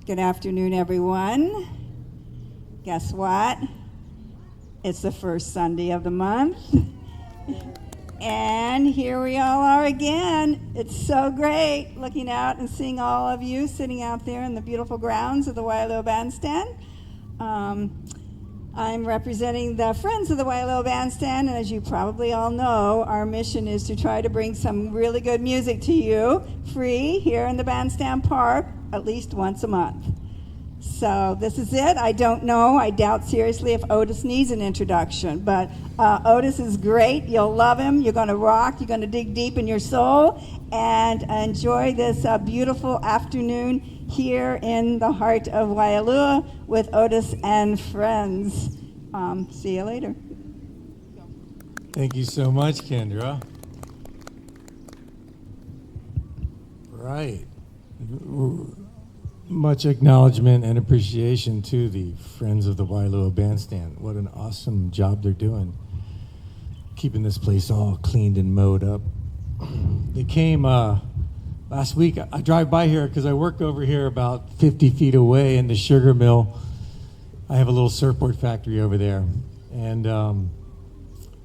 Good afternoon, everyone. Guess what? It's the first Sunday of the month. And here we all are again. It's so great looking out and seeing all of you sitting out there in the beautiful grounds of the Waialua Bandstand. I'm representing the Friends of the Waialua Bandstand, and as you probably all know, our mission is to try to bring some really good music to you, free, here in the Bandstand Park, at least once a month. So this is it. I don't know. I doubt seriously if Otis needs an introduction, but Otis is great. You'll love him. You're going to rock. You're going to dig deep in your soul and enjoy this beautiful afternoon here in the heart of Waialua with Otis and Friends. See you later. Thank you so much, Kendra. Right. Much acknowledgement and appreciation to the Friends of the Waialua Bandstand. What an awesome job they're doing, keeping this place all cleaned and mowed up. They came last week. I drive by here because I work over here about 50 feet away in the sugar mill. I have a little surfboard factory over there. And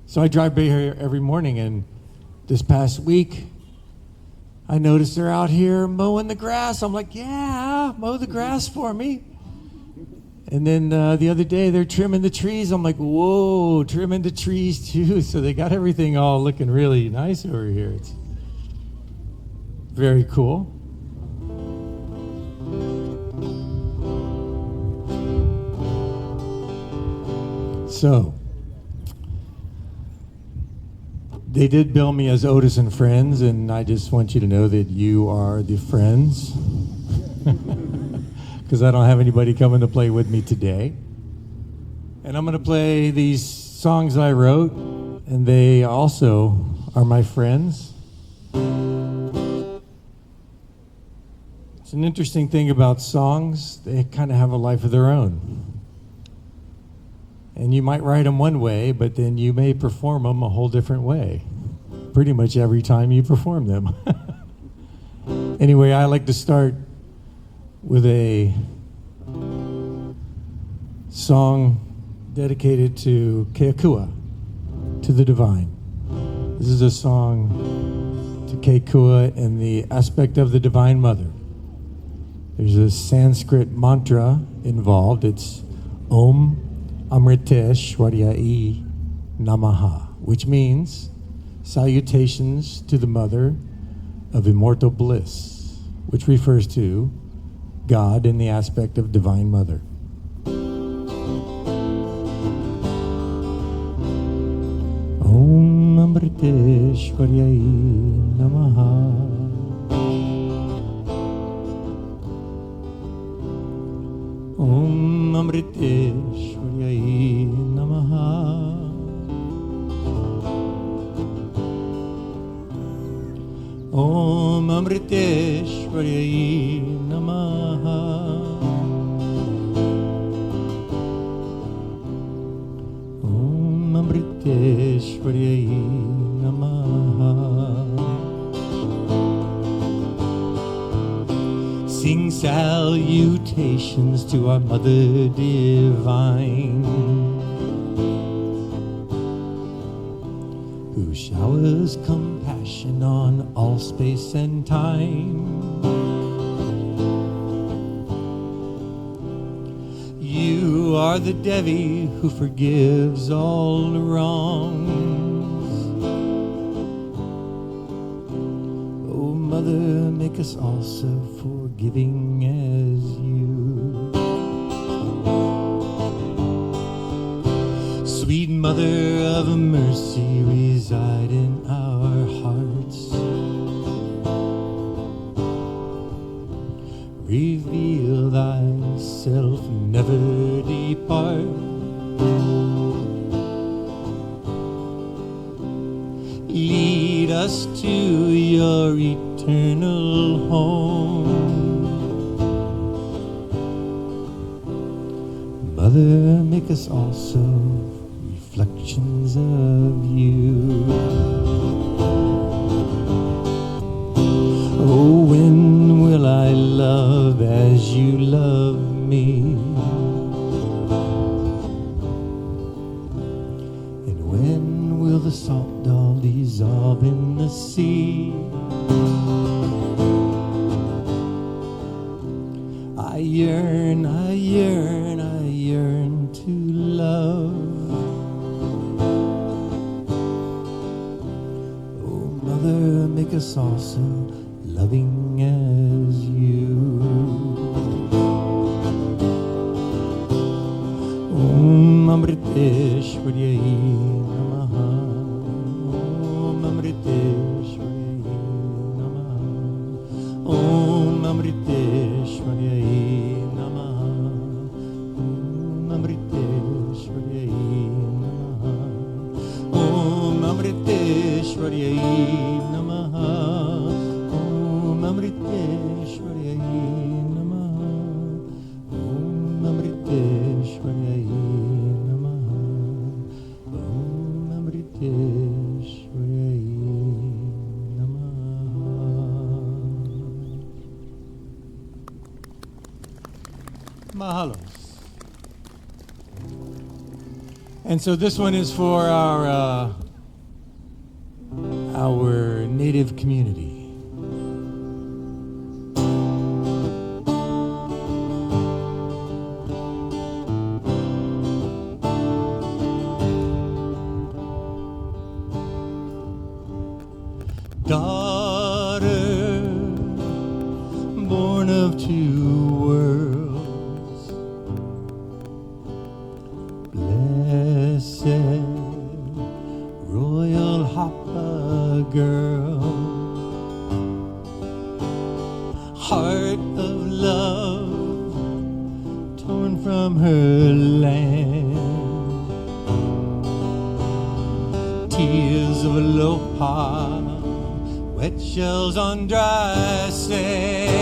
so I drive by here every morning, and this past week, I noticed they're out here mowing the grass. I'm like, yeah, mow the grass for me. And then the other day, they're trimming the trees. I'm like, whoa, trimming the trees too. So they got everything all looking really nice over here. It's very cool. So, they did bill me as Otis and Friends, and I just want you to know that you are the friends, because I don't have anybody coming to play with me today. And I'm going to play these songs I wrote, and they also are my friends. It's an interesting thing about songs. They kind of have a life of their own. And you might write them one way, but then you may perform them a whole different way. Pretty much every time you perform them. Anyway, I like to start with a song dedicated to Kaʻiulani, to the divine. This is a song to Kaʻiulani and the aspect of the Divine Mother. There's a Sanskrit mantra involved. It's Om Amriteshwariyai Namaha, which means salutations to the mother of immortal bliss, which refers to God in the aspect of Divine Mother. Om Amriteshwariyai Namaha. Om Amriteshwariyai Namaha. Om Amriteshwariyai Namaha. Om Amriteshwariyai Namaha. Sing salutations to our Mother Divine, who showers compassion on all space and time. You are the Devi who forgives all wrongs. Oh, Mother, make us also forgiving as you. Sweet Mother of mercy, reside in our hearts. Reveal thyself, never depart. Lead us to your eternal home. Mother, make us also reflections of you. Oh, when will I love as you love me. And when will the salt all dissolve in the sea? I yearn, I yearn, I yearn to love. Oh, Mother, make us all so loving as you. Om Amriteshwaryayi Namaha. Om Amriteshwaryayi Namaha. Om Amriteshwaryayi Namaha. Om Amriteshwaryayi Namaha. Om Amriteshwaryayi Namaha. Om Amriteshwaryayi Namaha. Om Amriteshwaryayi Namaha. Om Amriteshwaryayi Namaha. Mahalos. And so this one is for our native community. Daughter, born of two worlds, blessed royal Hapa girl, heart of love torn from her land, tears of aloha, wet shells on dry sand.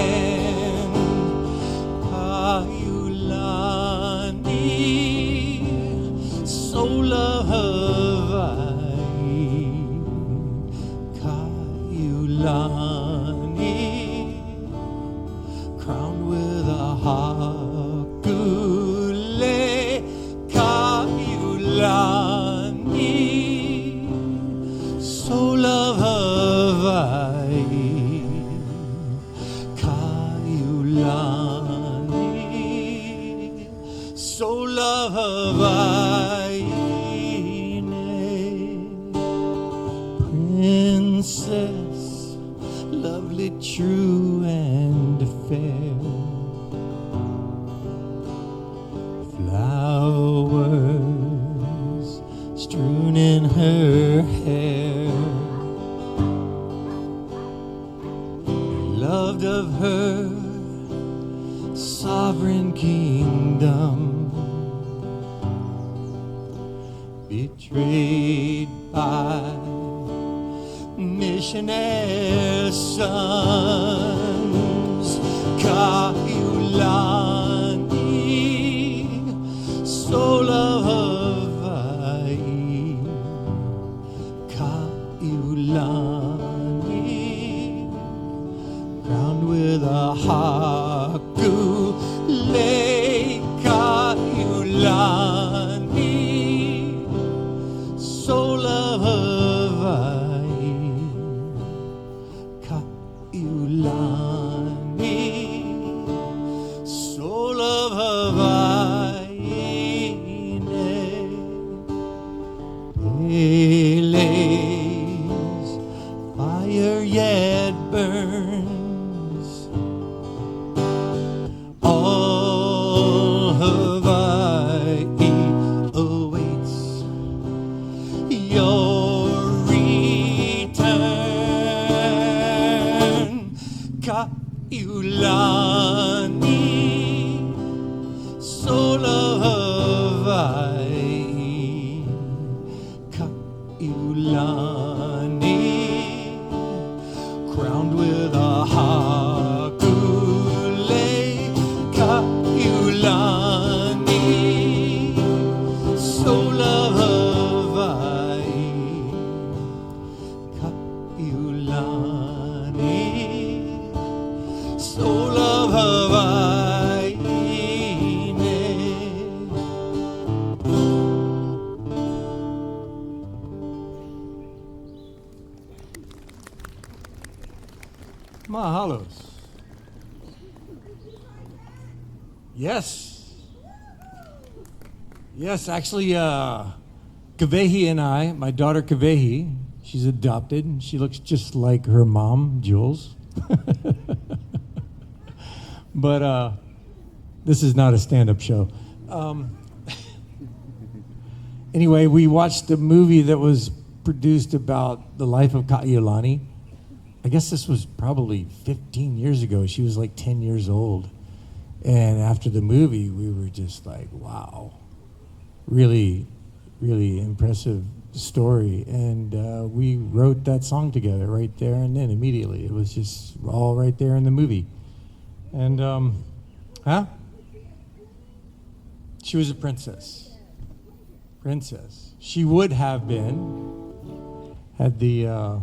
Kaʻiulani, soul of Hawaii. Kaʻiulani, crowned with a hakule. Kaʻiulani, soul of Hawaii. Kaʻiulani, soul of Hawaii. Princess, lovely, true, and fair. Flowers strewn in her hair. Loved of her sovereign kingdom, betrayed by missionary sons. Kaʻiulani, soul of Hawaii. Kaʻiulani, crowned with a hakule. Kaʻiulani, soul of Hawaii. Kaʻiulani. Yes. Yes, actually, Kavehi and I, my daughter Kavehi, she's adopted. She looks just like her mom, Jules. But this is not a stand-up show. Anyway, we watched a movie that was produced about the life of Kaʻiulani. I guess this was probably 15 years ago. She was like 10 years old. And after the movie, we were just like, wow. Really, really impressive story. And we wrote that song together right there and then immediately. It was just all right there in the movie. And, she was a princess. Princess. She would have been, had the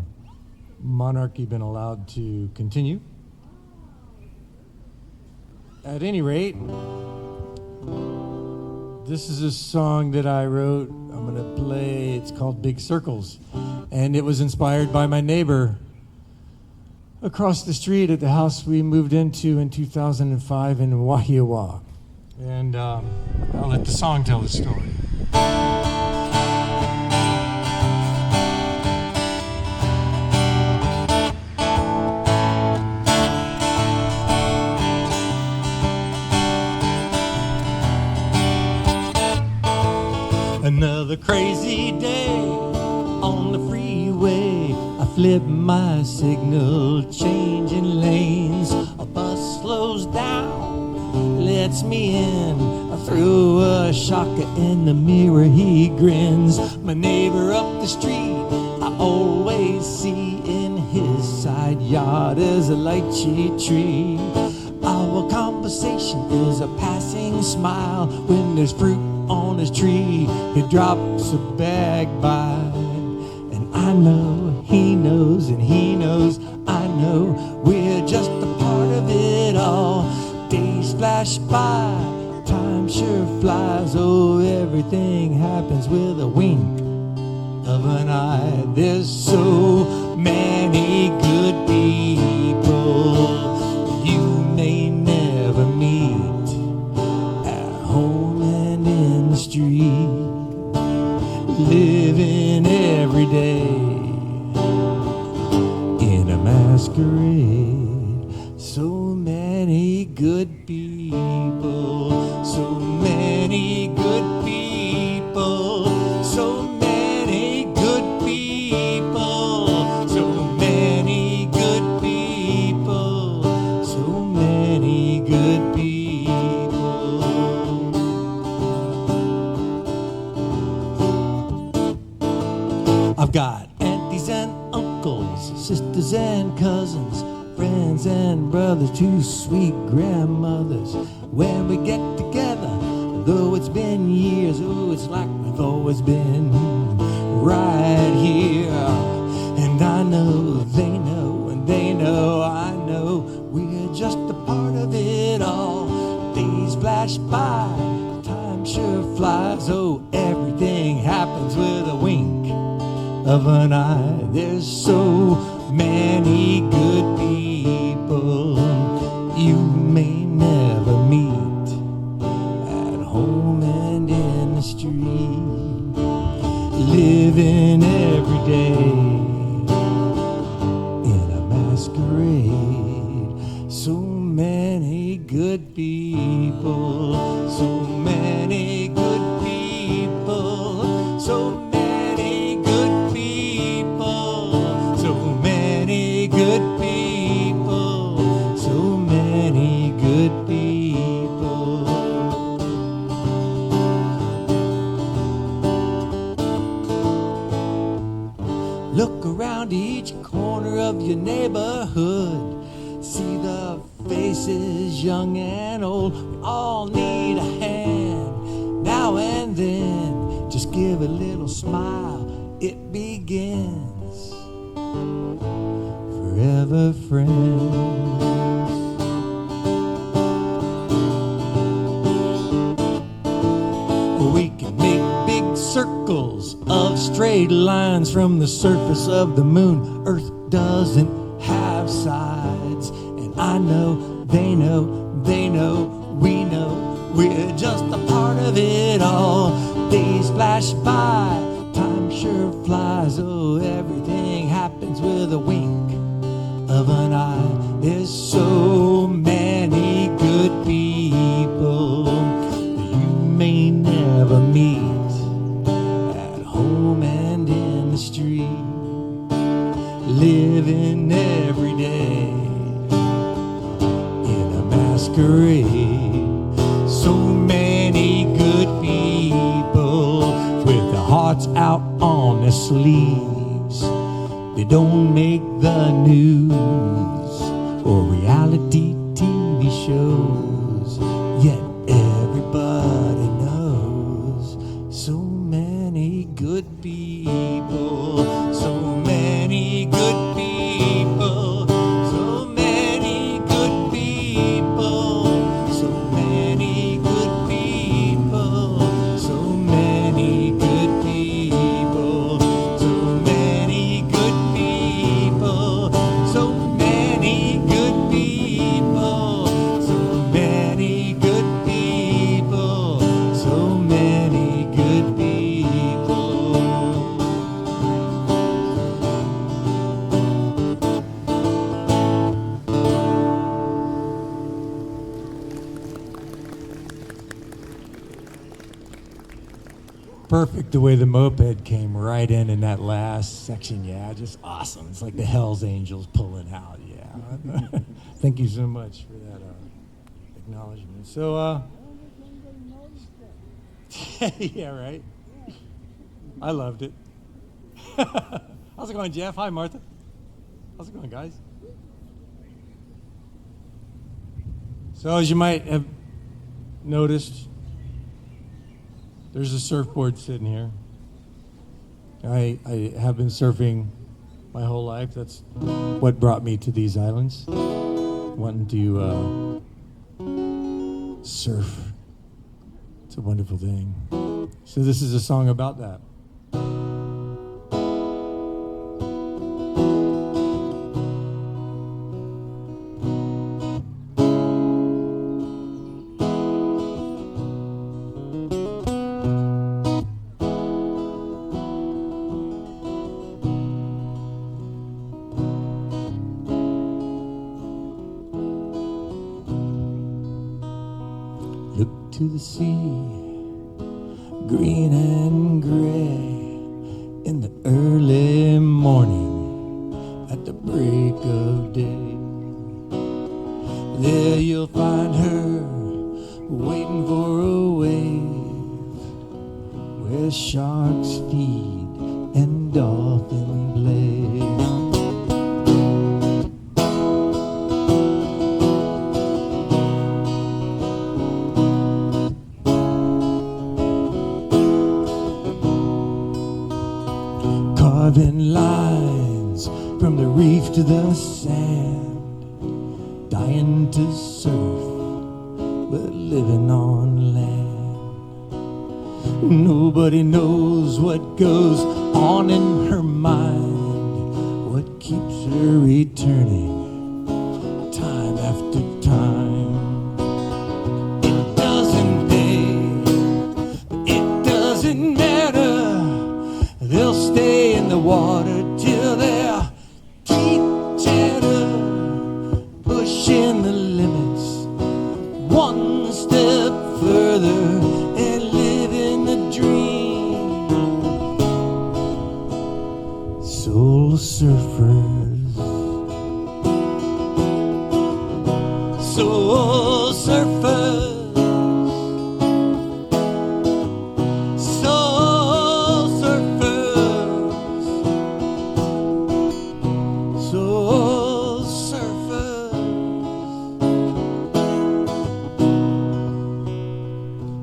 monarchy been allowed to continue. At any rate, this is a song that I wrote. I'm going to play. It's called Big Circles. And it was inspired by my neighbor across the street at the house we moved into in 2005 in Waialua. And I'll let the song tell the story. Another crazy day on the freeway. I flip my signal, changing lanes. A bus slows down, lets me in. I throw a shocker in the mirror, he grins. My neighbor up the street, I always see in his side yard is a lychee tree. Our conversation is a passing smile. When there's fruit on his tree, he drops a bag by. And I know he knows, and he knows I know. We're just a part of it all. Days flash by, time sure flies. Oh, everything happens with a wink of an eye. There's so many good people you may never meet at home and in the street, living every day in a masquerade. So many good people, so many good people, so many good people, so many good people, so many good people. I've got aunties and uncles, sisters and cousins, friends and brothers, two sweet grandmothers. When we get together, though it's been years, oh, it's like we've always been right here. And I know they know, and they know I know, we're just a part of it all. Days flash by, time sure flies. Oh, everything happens with a wink of an eye. There's so many good people you may never meet at home and in the street, living every day in a masquerade. So many good people, so many good people, so many good people, so many good people, so many good people. Look around each corner of your neighborhood, see the faces young and old. We all need a hand now and then. Just give a little smile, it begins. Forever friends. We can make big circles of straight lines from the surface of the moon. Earth doesn't have sides, and I know, they know, we know. we're just a part of it all. Days flash by, time sure flies. Oh, everything happens with a wink of an eye. There's so many good people that you may never meet at home and in the street, living every day in a masquerade. So many good people with their hearts out on their sleeves. They don't make the news or reality TV shows, yet everybody knows. So many good people, so many good people, so many good people, so many good people, so many good people, so many good people, so many good people, so many good people, so many good people. Perfect the way the moped came right in that last section. Yeah, just awesome. It's like the Hells Angels pulling out. Yeah. Thank you so much for that acknowledgement. So, yeah, right. I loved it. How's it going, Jeff? Hi, Martha. How's it going, guys? So, as you might have noticed, there's a surfboard sitting here. I have been surfing my whole life. That's what brought me to these islands, wanting to surf. It's a wonderful thing. So this is a song about that. Look to the sea, green and gray, in the early morning, at the break of day. There you'll find her, waiting for a wave, where sharks feed and dolphins play. Carving lines from the reef to the sand, dying to surf, but living on land. Nobody knows what goes on in her mind, what keeps her returning time after time. It doesn't pay, it doesn't matter. They'll stay in the water till their teeth chatter, pushing the limits one step further and living the dream. Soul surfers, soul surfers.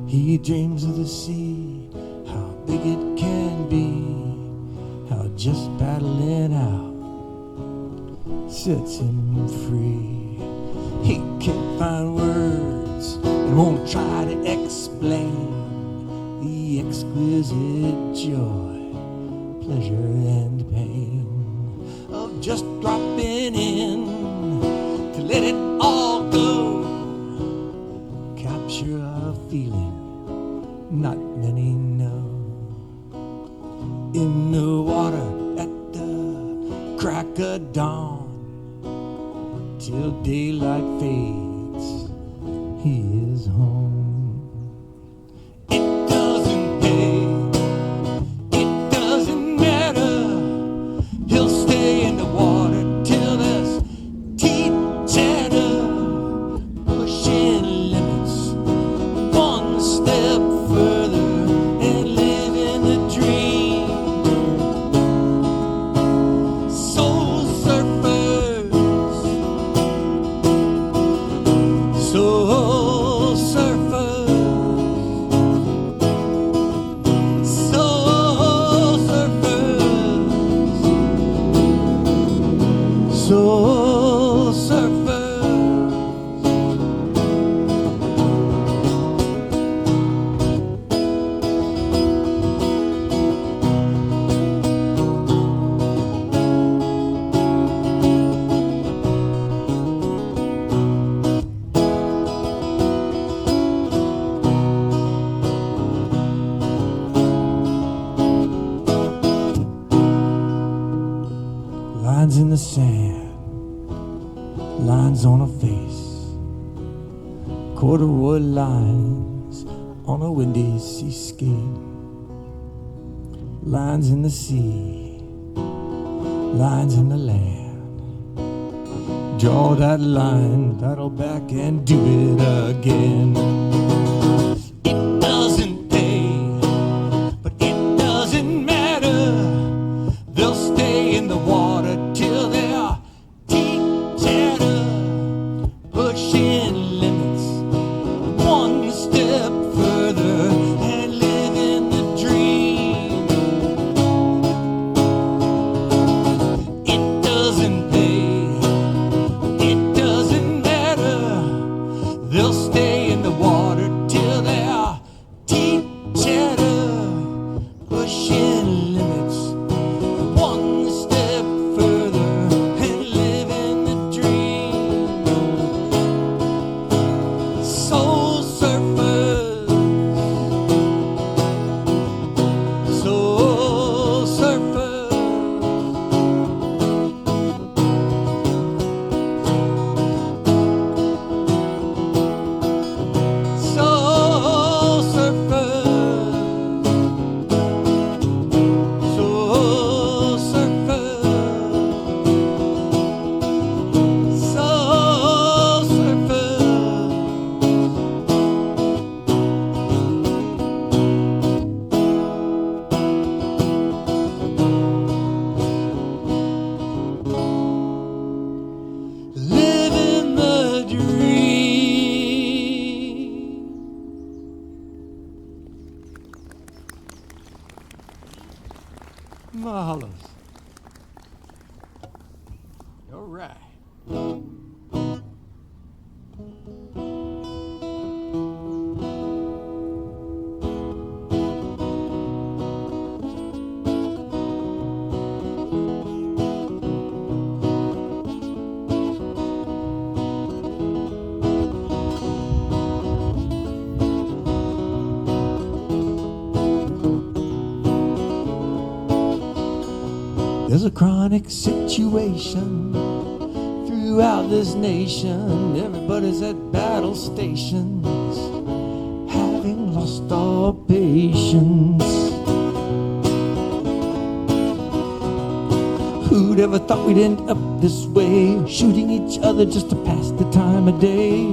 He dreams of the sea, how big it can be, how just paddling out sets him free. He can't find words and won't try to explain the exquisite joy, pleasure and pain of just dropping in to let it all go, capture our feelings feeling not many know. In the water at the crack of dawn, till daylight fades, he is home. It doesn't pay, it doesn't matter, he'll stay in the water till there's teeth chatter, pushing limits one step further and living the dream. Soul surfers, soul surfers, soul surfers, soul surfers. Lines in the sand, lines on a face, corduroy lines on a windy seascape. Lines in the sea, lines in the land. Draw that line, paddle back and do it again. It doesn't pay, but it doesn't matter. They'll stay in the water till their teeth chatter, pushing limits one step further and living the dream. It doesn't pay, it doesn't matter. They'll stay in the water till their teeth chatter, pushing limits one step further and living the dream. Soul surfers, soul surfers, soul surfers, soul surfers, soul surfers. Living the dream. Mahalos. All right. There's a chronic situation throughout this nation. Everybody's at battle stations, having lost all patience. Who'd ever thought we'd end up this way, shooting each other just to pass the time of day?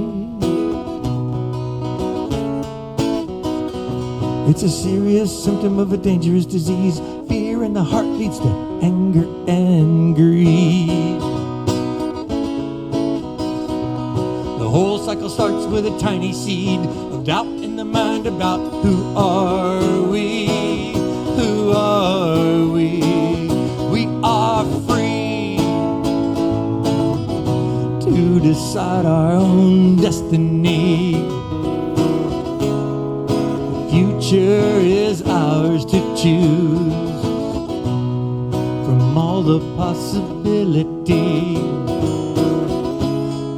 It's a serious symptom of a dangerous disease. Fear in the heart leads to anger and greed. The whole cycle starts with a tiny seed of doubt in the mind about who are we? Who are we? We are free to decide our own destiny. Future is ours to choose from all the possibilities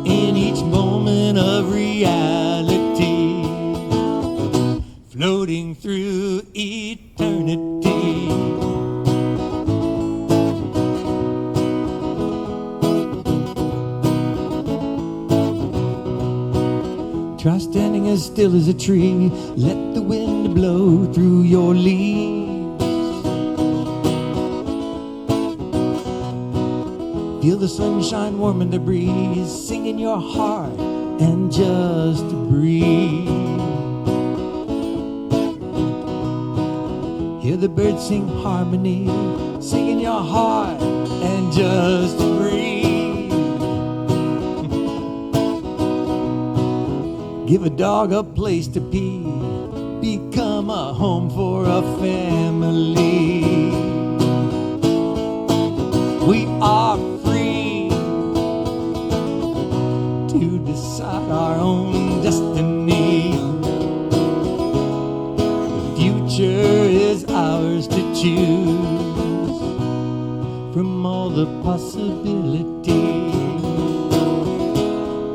in each moment of reality. floating through eternity. Try standing as still as a tree. Let the wind blow through your leaves. Feel the sunshine warming the breeze. Sing in your heart and just breathe. Hear the birds sing harmony. Sing in your heart and just breathe. Give a dog a place to pee. Become a home for a family. We are free to decide our own destiny. The future is ours to choose from all the possibilities.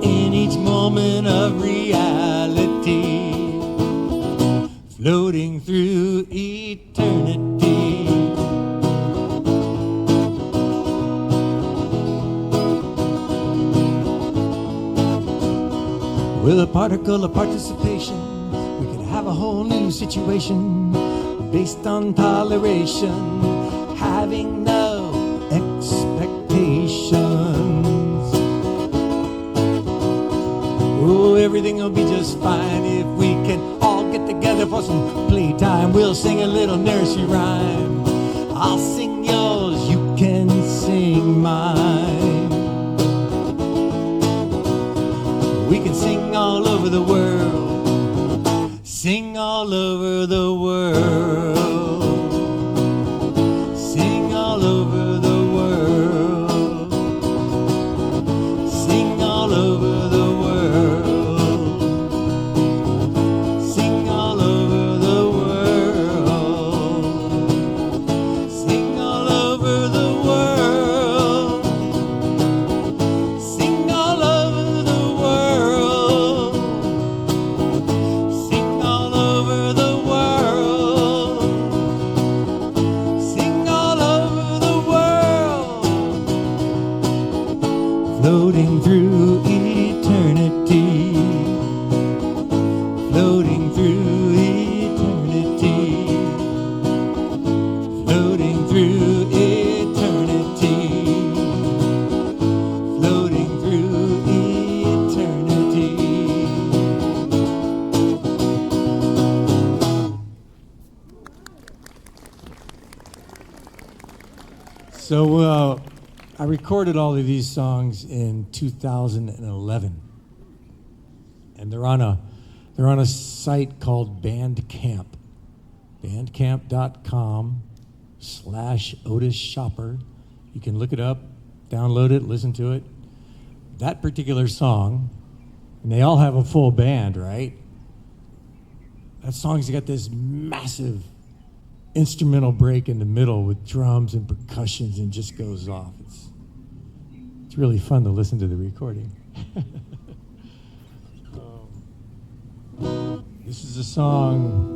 In each moment of reality, floating through eternity. With a particle of participation, we could have a whole new situation based on toleration, having no expectations. Oh, everything will be just fine if we can all get together for some playtime. We'll sing a little nursery rhyme. I'll sing yours, you can sing mine. We can sing all over the world. Sing all over the world. Sing all over the world. Sing all over the world. Floating through eternity. Floating through eternity. Floating through eternity. Floating through eternity. So, I recorded all of these songs in 2011, and they're on a site called Bandcamp, bandcamp.com/Otis Shopper. You can look it up, download it, listen to it. That particular song, and they all have a full band, right? That song's got this massive instrumental break in the middle with drums and percussions and just goes off. It's really fun to listen to the recording. This is a song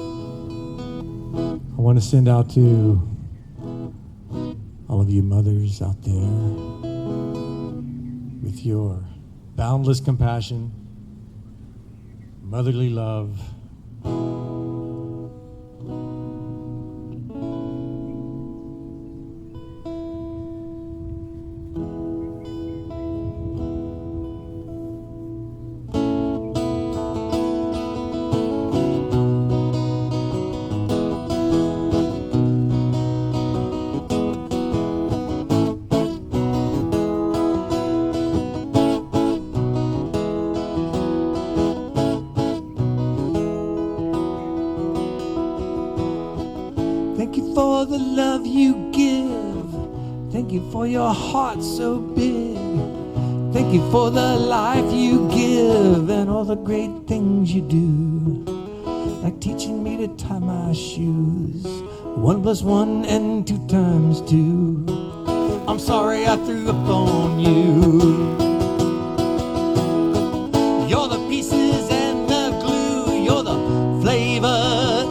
I want to send out to all of you mothers out there with your boundless compassion, motherly love. Thank you for the love you give. Thank you for your heart so big. Thank you for the life you give and all the great things you do. Like teaching me to tie my shoes. 1 + 1 and 2 times 2. I'm sorry I threw up on you. You're the pieces and the glue. You're the flavor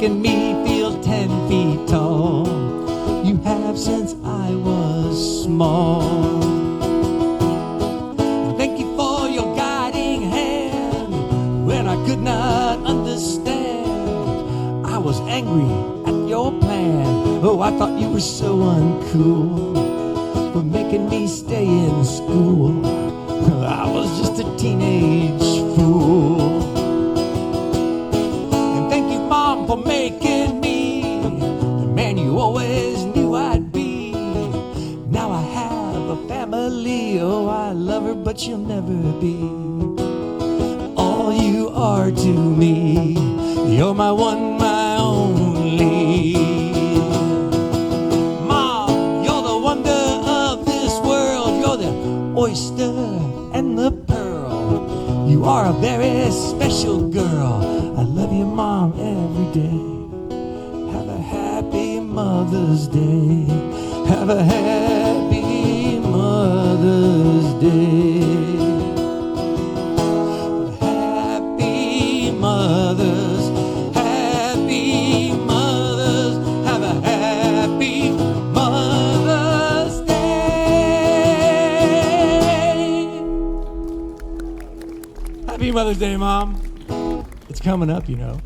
making me feel 10 feet tall. You have since I was small. And thank you for your guiding hand when I could not understand. I was angry at your plan. Oh, I thought you were so uncool for making me stay in school. I was just a teenage fool. And thank you, Mom, for making me the man you always knew I'd be. Now I have a family. Oh, I love her, but she'll never be all you are to me. You're my one, my only. Mom, you're the wonder of this world. You're the oyster and the pearl. You are a very special girl. I love you, Mom, every day. Have a happy Mother's Day. Have a happy Mother's Day. Happy Mothers, happy mothers. Have a happy Mother's Day. Happy Mother's Day, Mom. It's coming up, you know.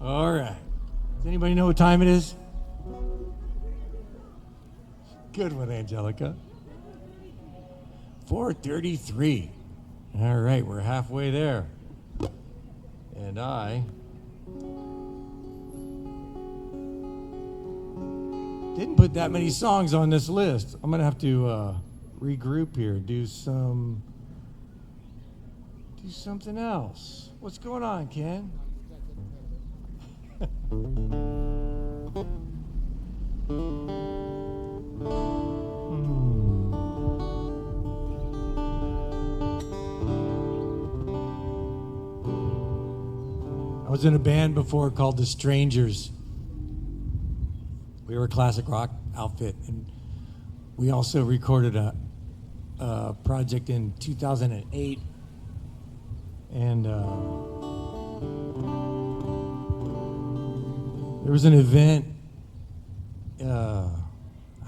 All right. Does anybody know what time it is? Good one, Angelica. 4:33. All right, we're halfway there. And I didn't put that many songs on this list. I'm going to have to regroup here, do something else. What's going on, Ken? I was in a band before called The Strangers. We were a classic rock outfit, and we also recorded a project in 2008. And there was an event, I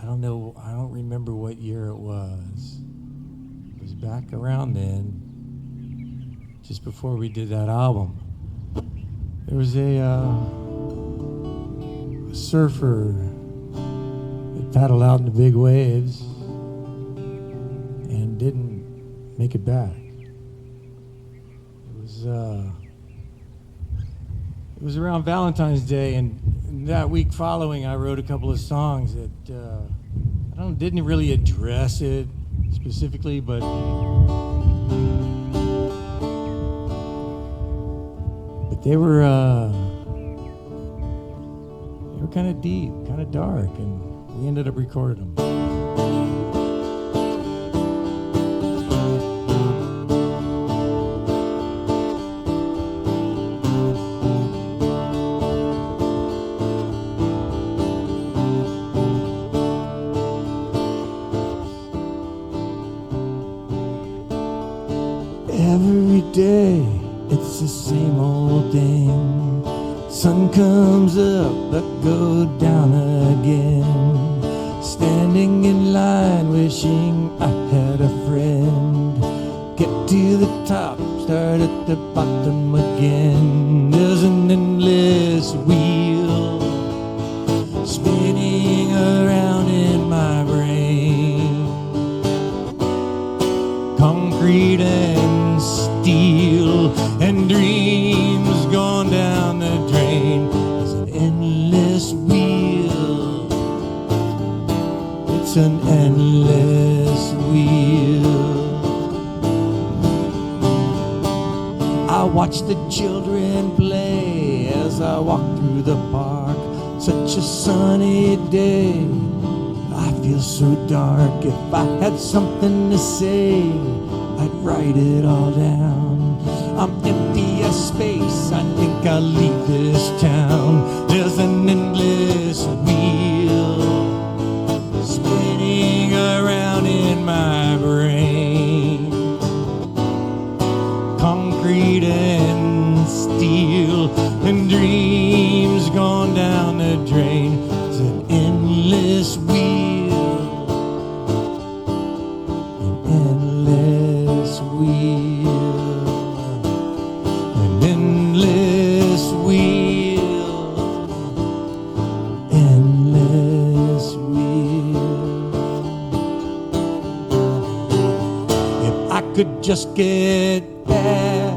don't remember what year it was. It was back around then, just before we did that album. There was a surfer that paddled out in the big waves and didn't make it back. It was around Valentine's Day, and that week following, I wrote a couple of songs that didn't really address it specifically, but they were kind of deep, kind of dark, and we ended up recording them. Every day, it's the same old thing. Sun comes up, but go down again. Standing in line, wishing I had a friend. Get to the top, start at the bottom again. There's an endless wheel spinning around in my brain. Concrete and steel and dreams gone down the drain. It's an endless wheel. It's an endless wheel. I watch the children play as I walk through the park. Such a sunny day. I feel so dark. If I had something to say, I'd write it all down. I'm empty as space, I think I'll leave this town. There's an endless wheel spinning around in my brain. Concrete and steel could just get back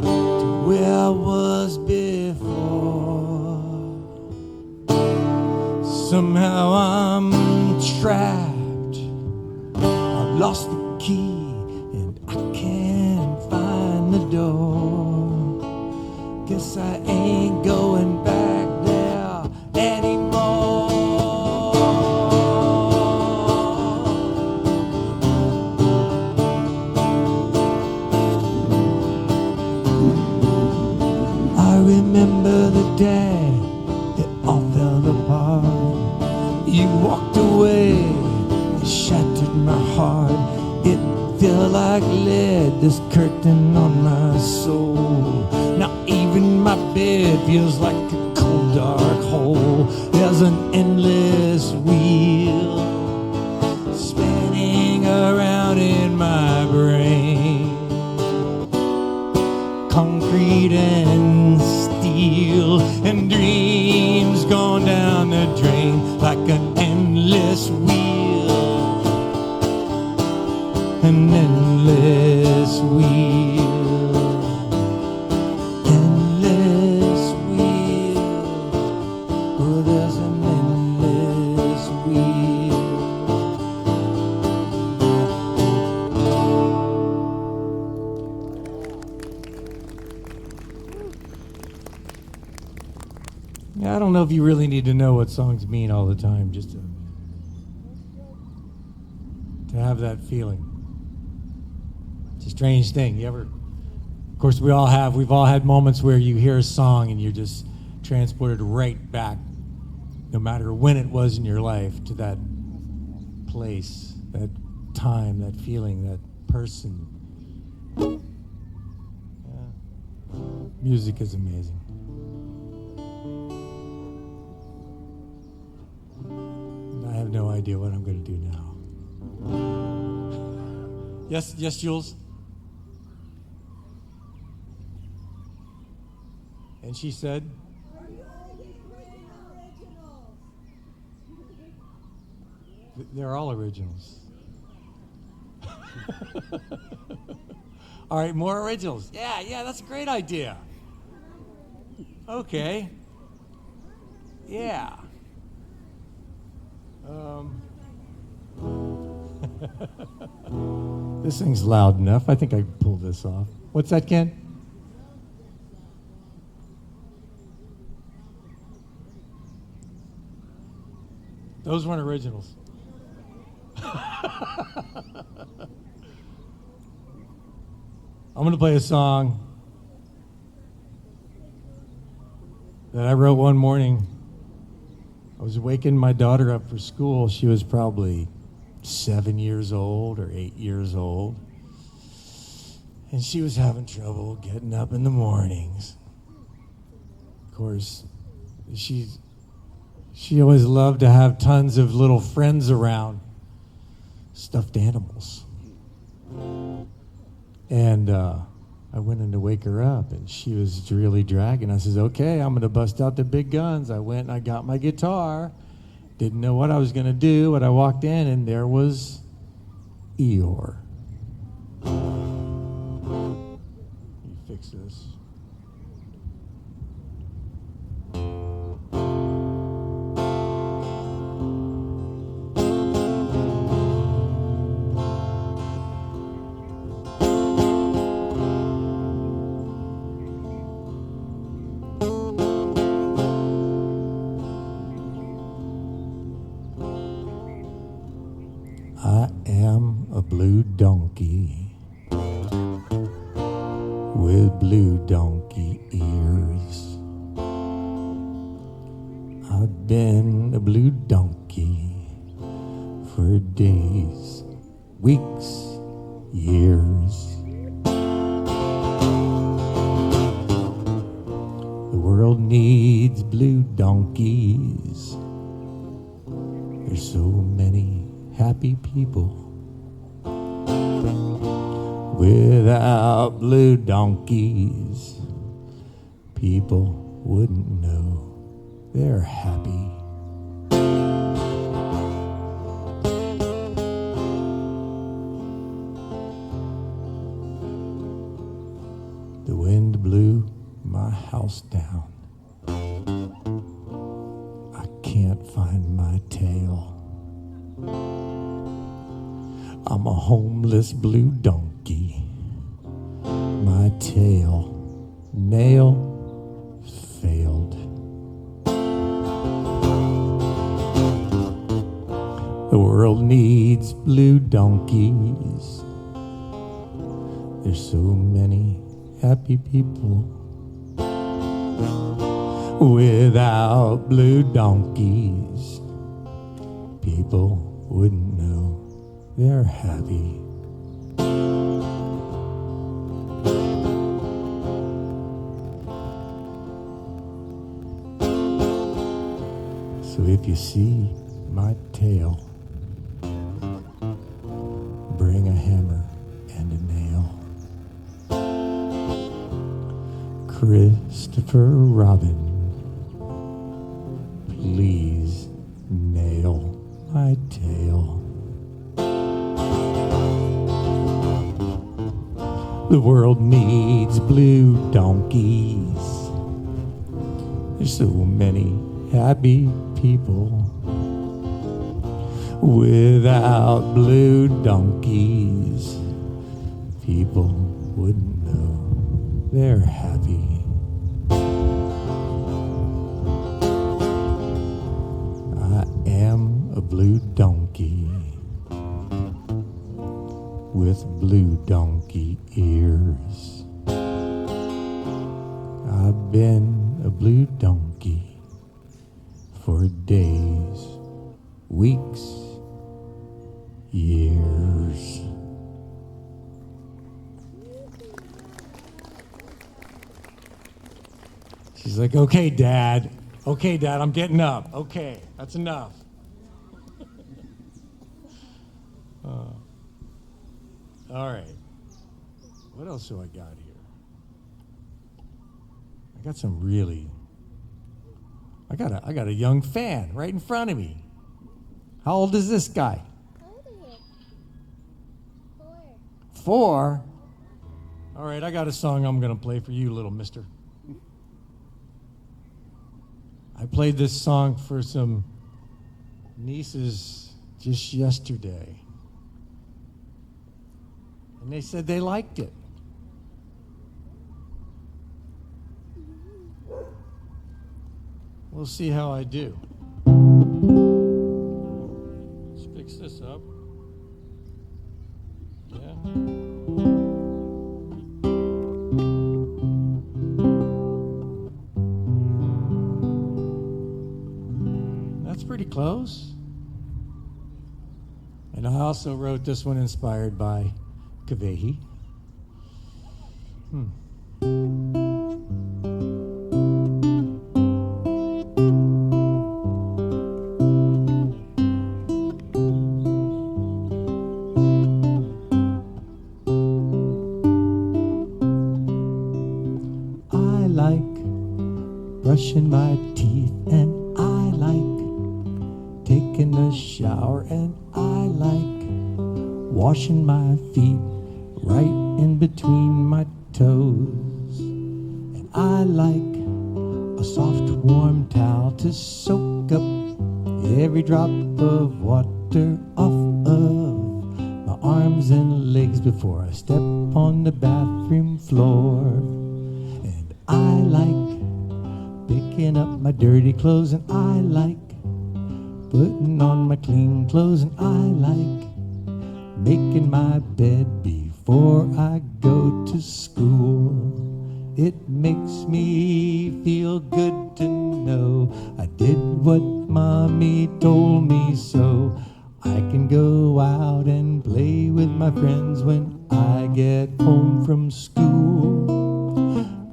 to where I was before. Somehow I'm trapped. I've lost the key and I can't find the door. Guess I ain't going back there anymore. I remember the day it all fell apart. You walked away, it shattered my heart. It felt like lead, this curtain on my soul. Now even my bed feels like a cold dark hole. There's an endless wheel spinning around in my brain. Concrete and steel and dreams gone down the drain like an endless wheel. An endless wheel. Endless wheel. Oh, there's an endless wheel. Yeah, I don't know if you really need to know what songs mean all the time, just to have that feeling. It's a strange thing. Of course, we've all had moments where you hear a song and you're just transported right back, no matter when it was in your life, to that place, that time, that feeling, that person. Yeah. Music is amazing. And I have no idea what I'm going to do now. Yes, Jules? And she said, they're all originals. All right, more originals. Yeah, that's a great idea. Okay. Yeah. This thing's loud enough. I think I can pull this off. What's that, Ken? Those weren't originals. I'm going to play a song that I wrote one morning. I was waking my daughter up for school. She was probably 7 years old or 8 years old. And she was having trouble getting up in the mornings. Of course, she always loved to have tons of little friends around, stuffed animals. And I went in to wake her up, and she was really dragging. I says, okay, I'm going to bust out the big guns. I went and I got my guitar. Didn't know what I was going to do, but I walked in, and there was Eeyore. Let me fix this. I am a blue donkey with blue donkey ears. I've been a blue donkey for days, weeks, years. The world needs blue donkeys. There's so many happy people. Without blue donkeys, people wouldn't know they're happy. can't find my tail. I'm a homeless blue donkey. My tail, nail, failed. The world needs blue donkeys. There's so many happy people. Without blue donkeys, people wouldn't know they're happy. So if you see my tail, bring a hammer and a nail. Christopher Robin, please nail my tail. The world needs blue donkeys. There's so many happy people. Without blue donkeys, people wouldn't know they're happy. I am a blue donkey with blue donkey ears. I've been a blue donkey for days, weeks, years. She's like, okay, Dad, I'm getting up. Okay, that's enough. All right. What else do I got here? I got some really. I got a young fan right in front of me. How old is this guy? How old are you? 4. 4? All right, I got a song I'm going to play for you, little mister. I played this song for some nieces just yesterday. And they said they liked it. We'll see how I do. Let's fix this up. Yeah. That's pretty close. And I also wrote this one inspired by Kavehi. I like brushing my teeth, and I like taking a shower, and I like washing my feet right in between my toes. And I like a soft warm towel to soak up every drop of water off of my arms and legs before I step on the bathroom floor. And I like picking up my dirty clothes, and I like putting on my clean clothes, and I like making my bed before I go to school. It makes me feel good to know I did what Mommy told me so. I can go out and play with my friends when I get home from school.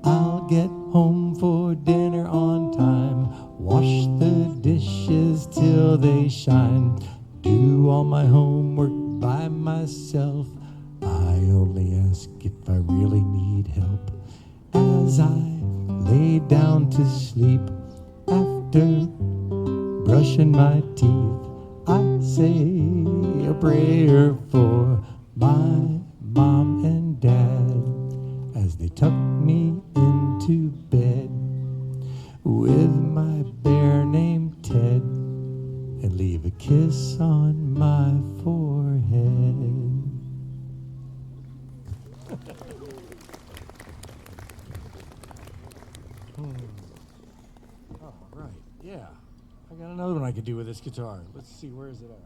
I'll get home for dinner on time, wash the dishes till they shine, do all my homework by myself. I only ask if I really need help. As I lay down to sleep after brushing my teeth, I say a prayer for my mom and dad as they tuck me into bed with my bear named Ted. and leave a kiss on my forehead. Oh, right, yeah. I got another one I could do with this guitar. Let's see, where is it at?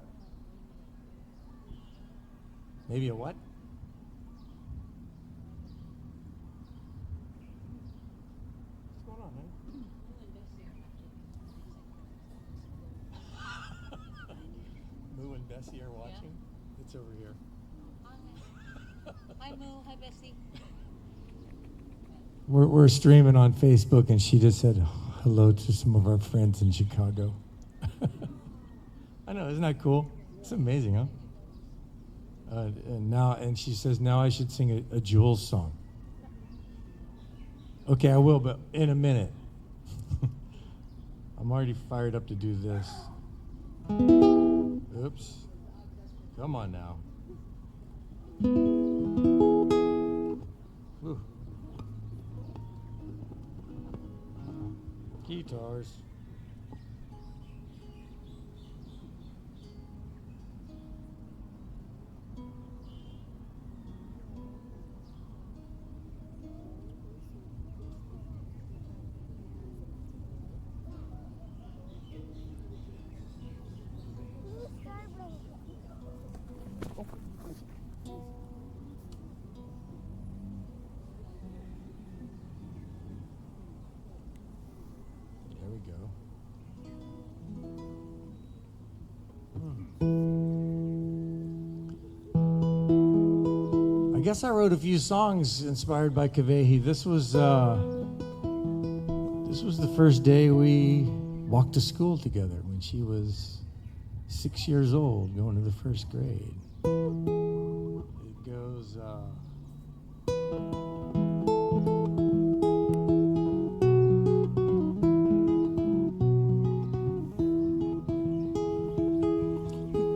Maybe a what? What's going on, man? Moo and Bessie are watching? Yeah. It's over here. Hi, Moo. Hi, Bessie. We're streaming on Facebook, and she just said hello to some of our friends in Chicago. I know, isn't that cool? It's amazing, huh? And she says, now I should sing a Jules song. Okay, I will, but in a minute. I'm already fired up to do this. Oops. Come on now. Whew. Guitars. There we go. I guess I wrote a few songs inspired by Kavehi. This was the first day we walked to school together when she was 6 years old, going to the first grade. It goes.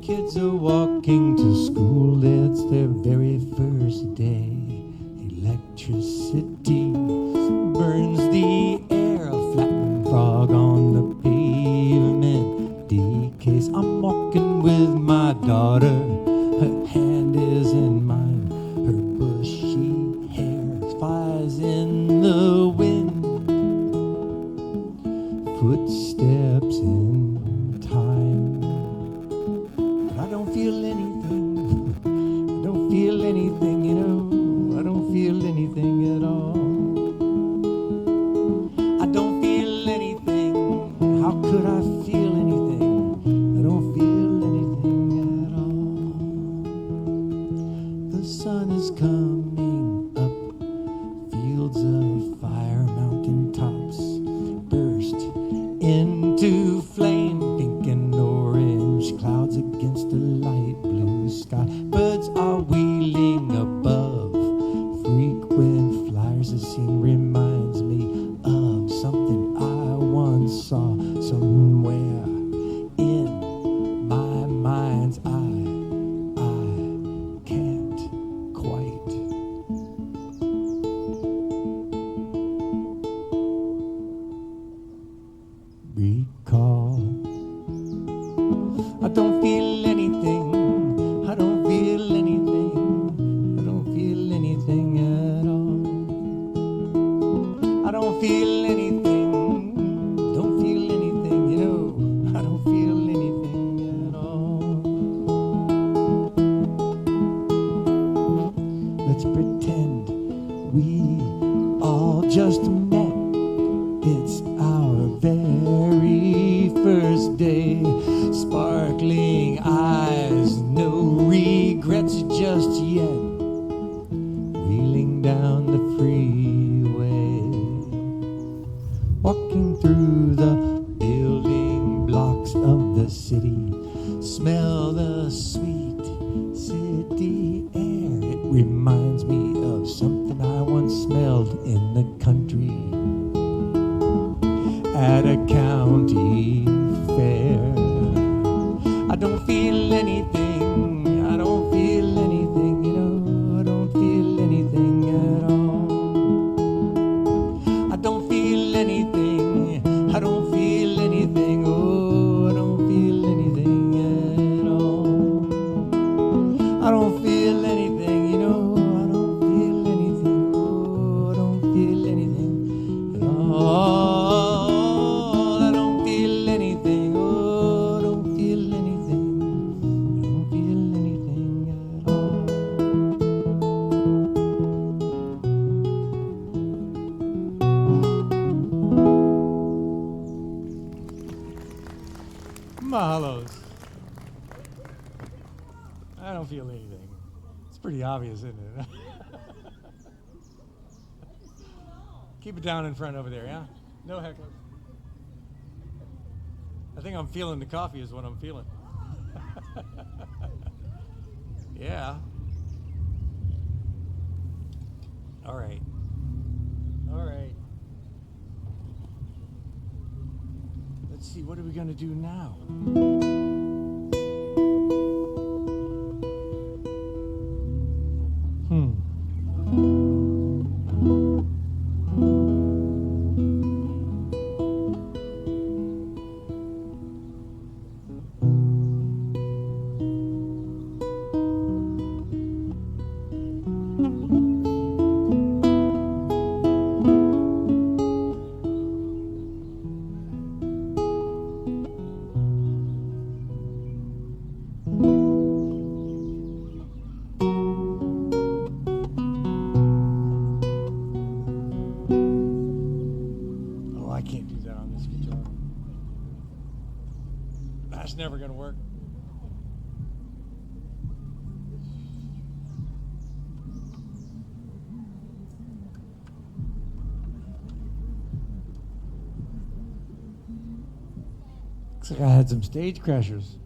Kids are walking to school, it's their very first day. Electricity burns the air, a flattened frog on the pavement decays. I'm walking with my daughter, her hand is in mine, her bushy hair flies in the wind. Footsteps in time. I don't feel anything, I don't feel anything, you know, I don't feel anything at all. I don't feel anything, how could I feel anything? I don't feel anything at all. The sun is coming up, fields of fire, mountain tops burst into flame, pink and orange clouds against a light blue sky. Birds are wheeling above, frequent flyers. The scene reminds me of something I once saw somewhere in my mind's eye. I can't quite recall. I don't feel anything, I don't feel anything, I don't feel anything at all. I don't feel anything, don't feel anything, you know, I don't feel anything at all. Let's pretend we all just met. It's our very first day. Sparkling eyes, no regrets just yet. Wheeling down the freeway, walking through the building blocks of the city. Smell the sweet city air. It reminds me of something I once smelled in the country at a county fair. I don't feel anything, I don't feel anything, you know, I don't feel anything at all. I don't feel anything, I don't feel anything, oh, I don't feel anything. Mahalos. I don't feel anything. It's pretty obvious, isn't it? Keep it down in front over there, yeah? No hecklers. I think I'm feeling the coffee is what I'm feeling. Yeah. All right. All right. Let's see, what are we going to do now? That's never going to work. Looks like I had some stage crashers.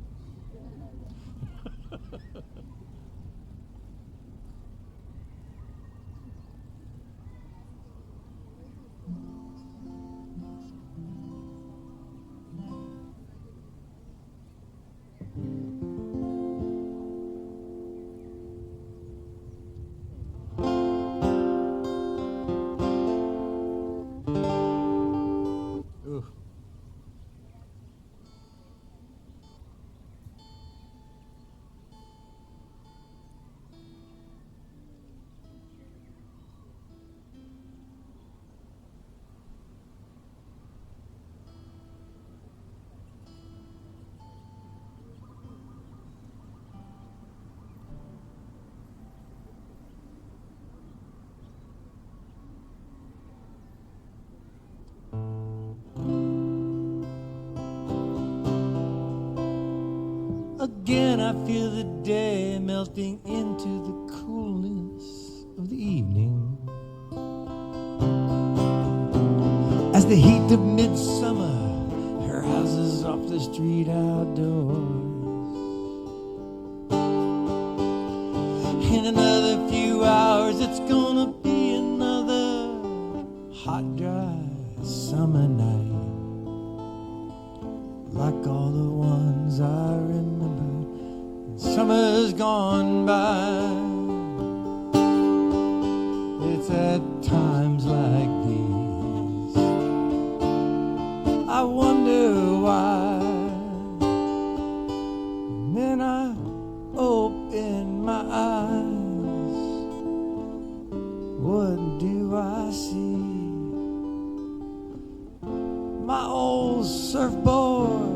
Again, I feel the day melting into the coolness of the evening. As the heat of midsummer, her house is off the street outdoors. In another few hours, it's gonna be another hot, dry summer night, like all the ones I remember. Summer's gone by. It's at times like these I wonder why. And then I open my eyes. What do I see? My old surfboard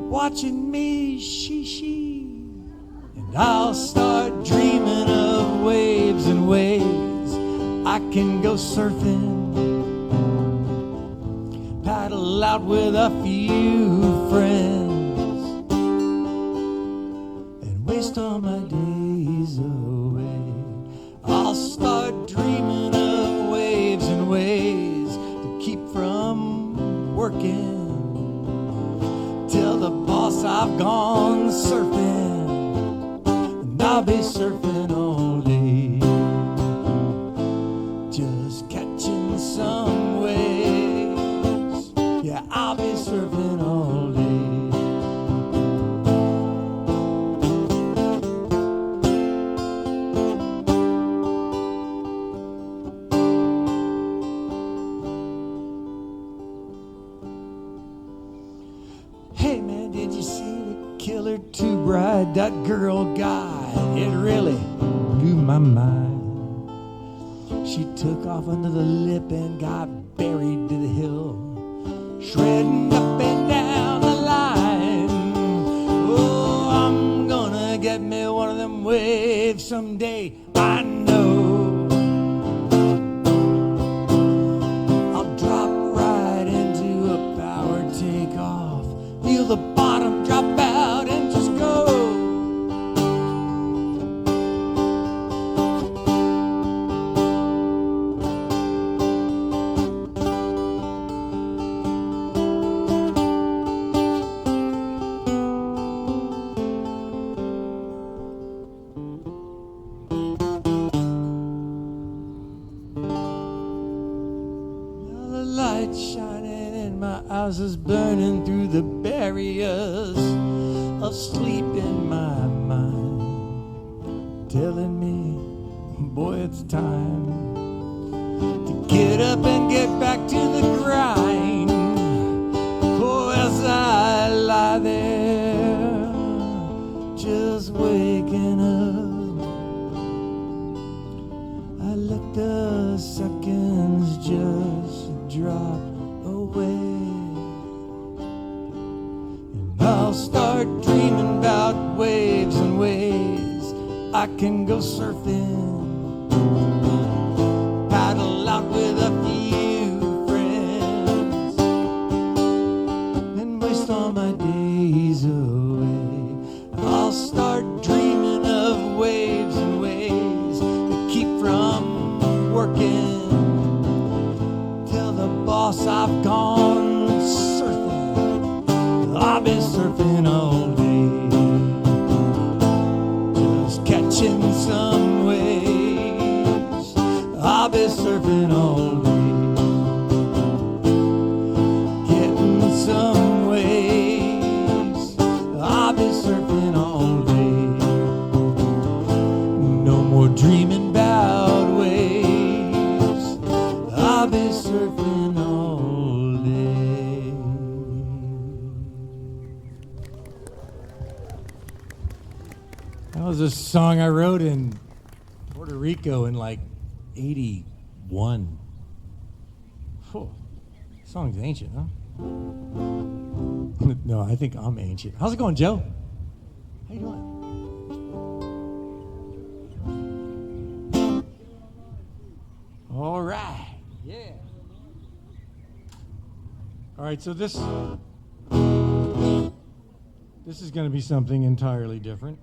watching me, she, and I'll start dreaming of waves and ways I can go surfing, paddle out with a few friends, and waste all my days away. I'll start dreaming of waves and ways to keep from working, till the boss I've gone surfing, and I'll be surfing all day, just catching some waves. Yeah, I'll be surfing all day. Hey man, did you see the Killer 2 Bride? That girl guy, it really blew my mind. She took off under the lip and got buried to the hill, shredding up and down the line. Oh, I'm gonna get me one of them waves someday, I know. I'll drop right into a power tank off, feel the bottom drop out and just go. Shining in my eyes is burning through the barriers of sleep in my mind, telling me, boy, it's time to get up and get back to the grind. For as I lie there, just waking up, I let the seconds just drop away, and I'll start dreaming about waves and ways I can go surfing, paddle out with a few friends, and waste all my days away. I'll start dreaming of waves and ways that keep from working. Boss, I've gone surfing. I've been surfing all day, just catching some waves. I've been surfing all day, getting some waves. I've been surfing all day. No more dreaming about waves. I've been surfing. That was a song I wrote in Puerto Rico in like 81. Whew. Song's ancient, huh? No, I think I'm ancient. How's it going, Joe? How you doing? All right. Yeah. All right, so this is going to be something entirely different.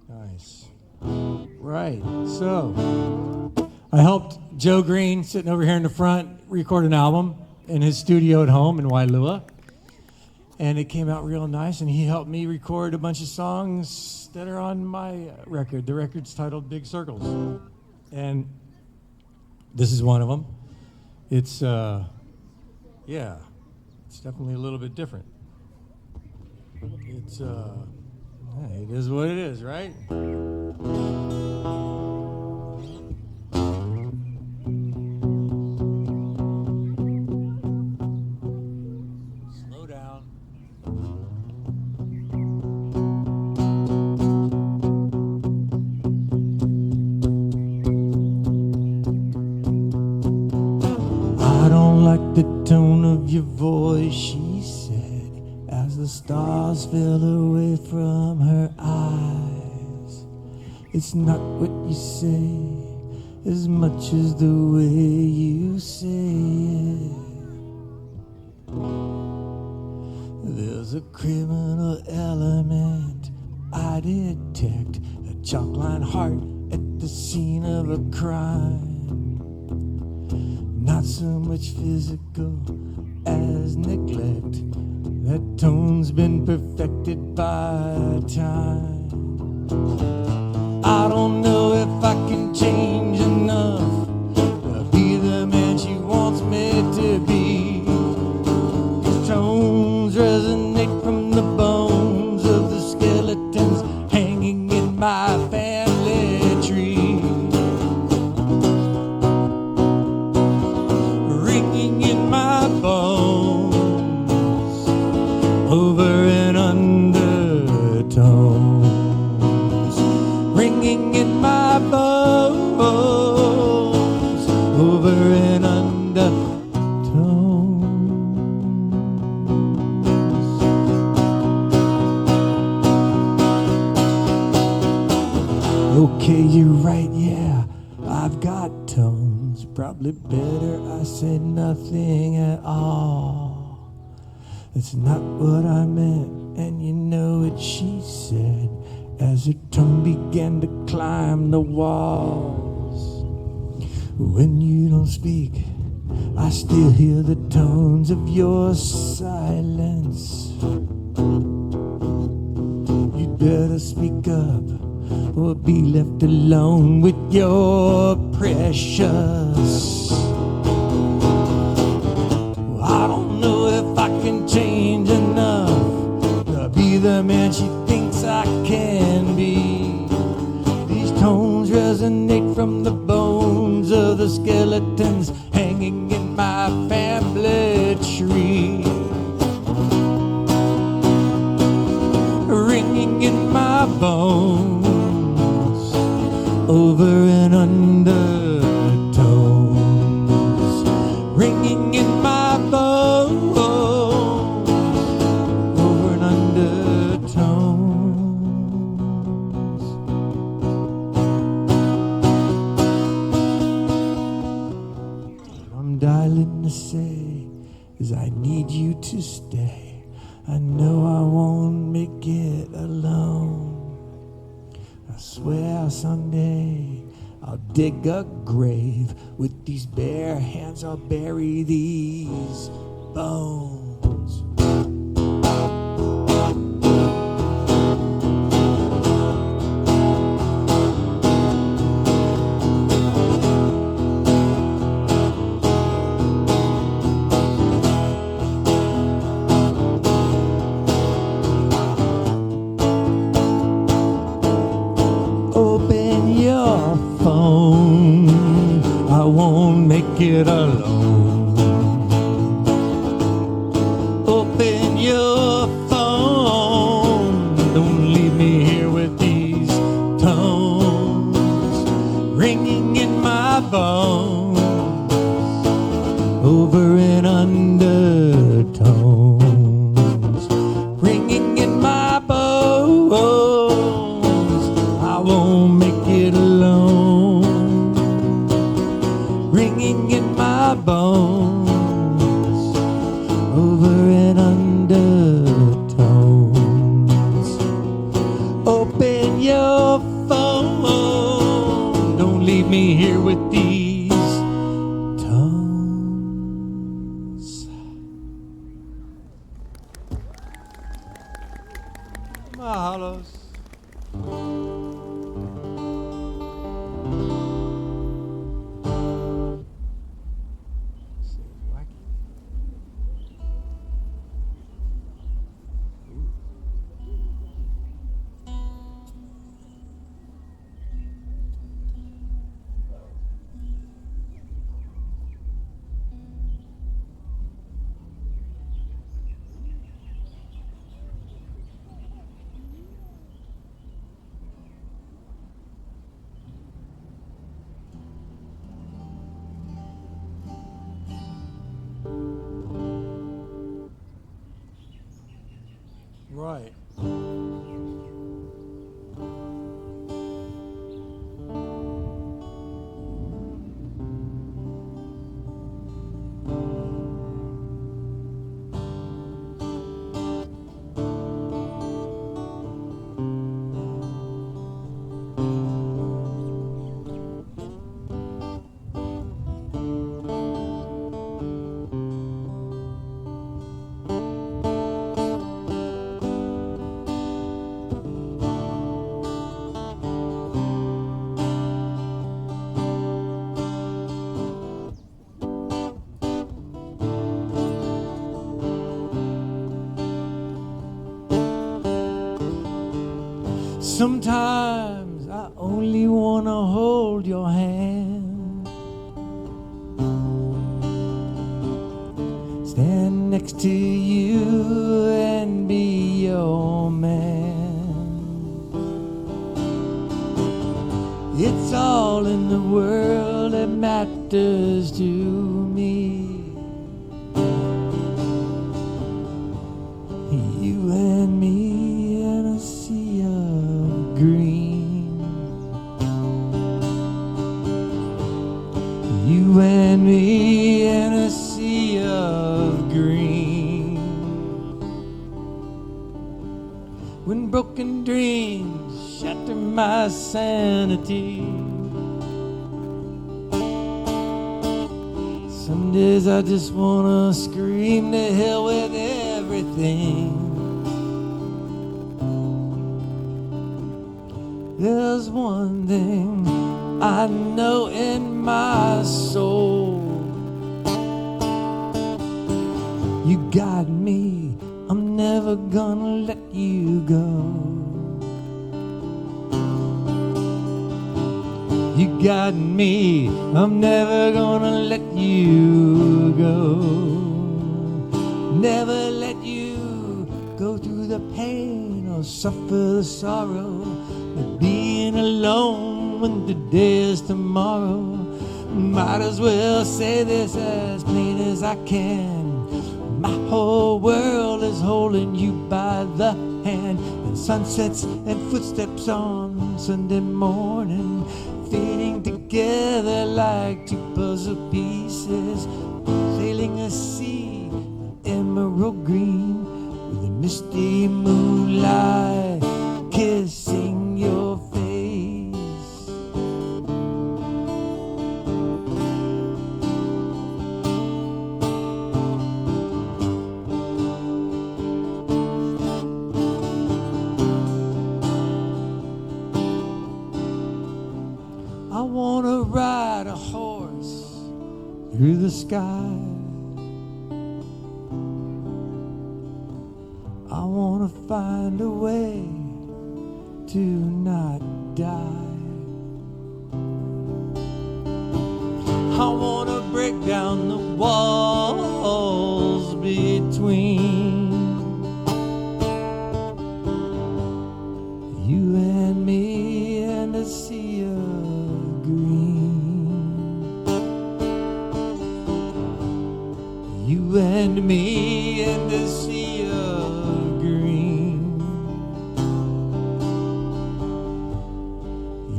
Nice. Right. So I helped Joe Green, sitting over here in the front, record an album in his studio at home in Waialua. And it came out real nice, and he helped me record a bunch of songs that are on my record. The record's titled Big Circles. And this is one of them. It's, it's definitely a little bit different. It's, it is what it is, right? Slow down. I don't like the tone of your voice, she said, as the stars fell away from her eyes. It's not what you say as much as the way you say it. There's a criminal element I detect, a chalk-line heart at the scene of a crime. Not so much physical as neglect. That tone's been perfected by time. I don't know if I can change enough to be the man she wants me to be. These tones resonate from the bones of the skeletons hanging in my family tree, ringing in my bones. Okay, you're right, yeah, I've got tones. Probably better I said nothing at all. That's not what I meant, and you know what she said as her tongue began to climb the walls. When you don't speak, I still hear the tones of your silence. You'd better speak up or be left alone with your precious. I don't know if I can change enough to be the man she thinks I can be. These tones resonate from the bones of the skeletons hanging in my family tree, ringing in my bones, over and under tones, ringing in my bones, over and under tones. What I'm dialing to say is I need you to stay. I know I won't make it alone. I swear someday I'll dig a grave. With these bare hands I'll bury these bones. Open your phone, I won't make it alone. Open your phone, don't leave me here with these tones ringing in my bones, over and under tones, ringing in my bones. I won't make it alone, ringing in my bones, over and under tones. Open your phone, don't leave me here with these tones. Mahalos. Right. Sometimes I only wanna hold your hand, stand next to you and be your man. It's all in the world that matters to me. You and me in a sea of green. when broken dreams shatter my sanity. Some days I just wanna scream to hell with everything. There's one thing I know in my soul. You got me, I'm never gonna let you go. You got me, I'm never gonna let you go. Never let you go through the pain or suffer the sorrow of being alone when the day is tomorrow. Might as well say this as plain as I can. My whole world is holding you by the hand. And sunsets and footsteps on Sunday morning, fading together like two puzzle pieces, sailing a sea of emerald green with a misty moonlight kissing your face. I wanna ride a horse through the sky. I wanna find a way to not die. I wanna break down the walls between you and me and the sea of green. You and me and the sea of green.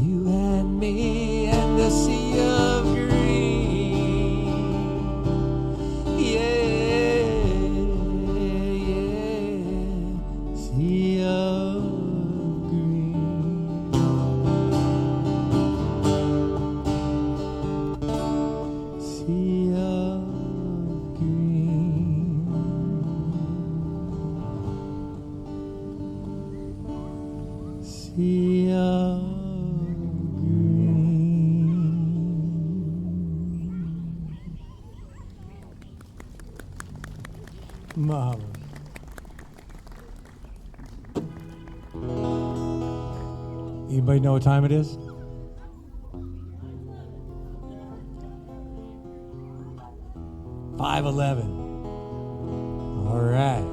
You and me and the sea of green. Yeah, yeah, sea of green. Sea of green. Sea of green. Marvelous. Anybody know what time it is? $5:11. All right.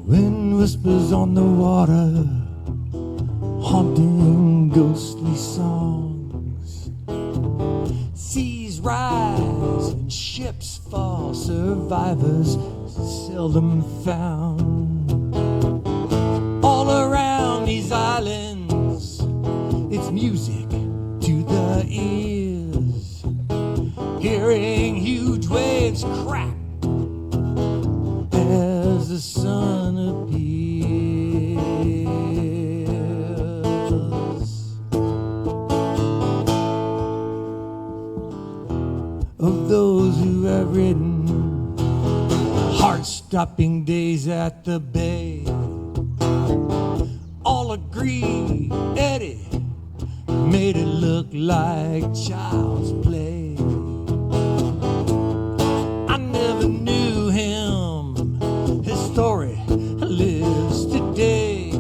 Wind whispers on the water, haunting ghostly songs. Seas rise and ships fall, survivors seldom found. All around these islands, it's music to the ears, hearing huge waves crack as the sun appears. Of those who have ridden heart-stopping days at the bay, all agree Eddie made it look like child's play. I never knew him, his story lives today.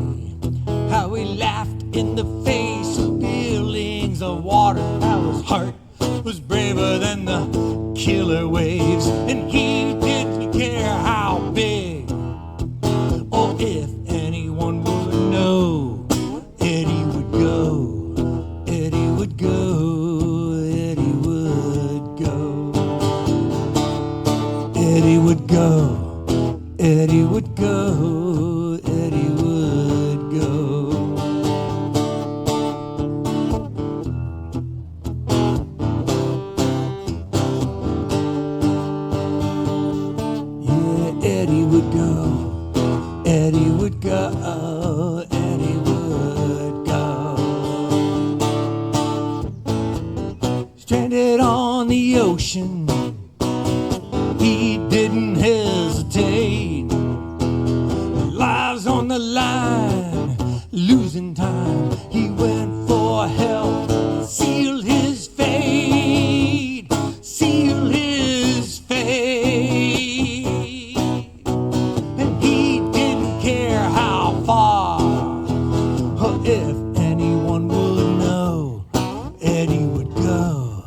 in the face of feelings of water. His heart was braver than the killer waves, and he didn't care how big or if anyone would know. Eddie would go, Eddie would go, Eddie would go. Eddie would go, Eddie would go, Eddie would go. Yeah, Eddie would go, Eddie would go, Eddie would go. Stranded on the ocean, he didn't hesitate. Lives on the line, losing time. He went for help, sealed his fate, sealed his fate. And he didn't care how far, or if anyone would know. Eddie would go,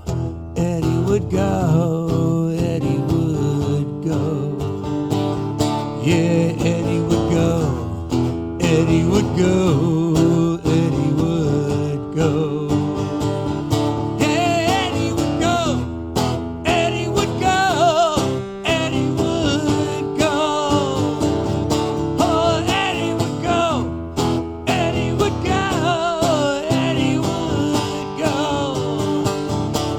Eddie would go, Eddie would go. Yeah, Eddie would go, Eddie would go, Eddie would go. Yeah, Eddie would go, Eddie would go, Eddie would go. Oh, Eddie would go, Eddie would go, Eddie would go.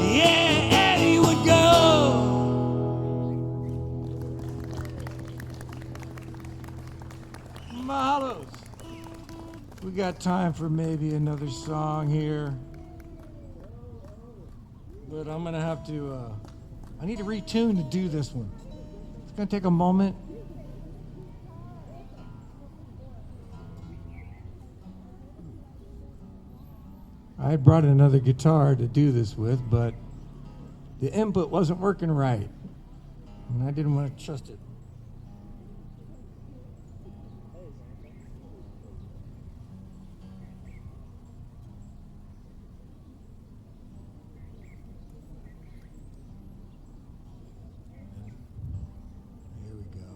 Yeah, Eddie would go. Mahalos. We got time for maybe another song here, but I'm gonna have to, I need to retune to do this one. It's gonna take a moment. I had brought another guitar to do this with, but the input wasn't working right, and I didn't want to trust it. Here we go.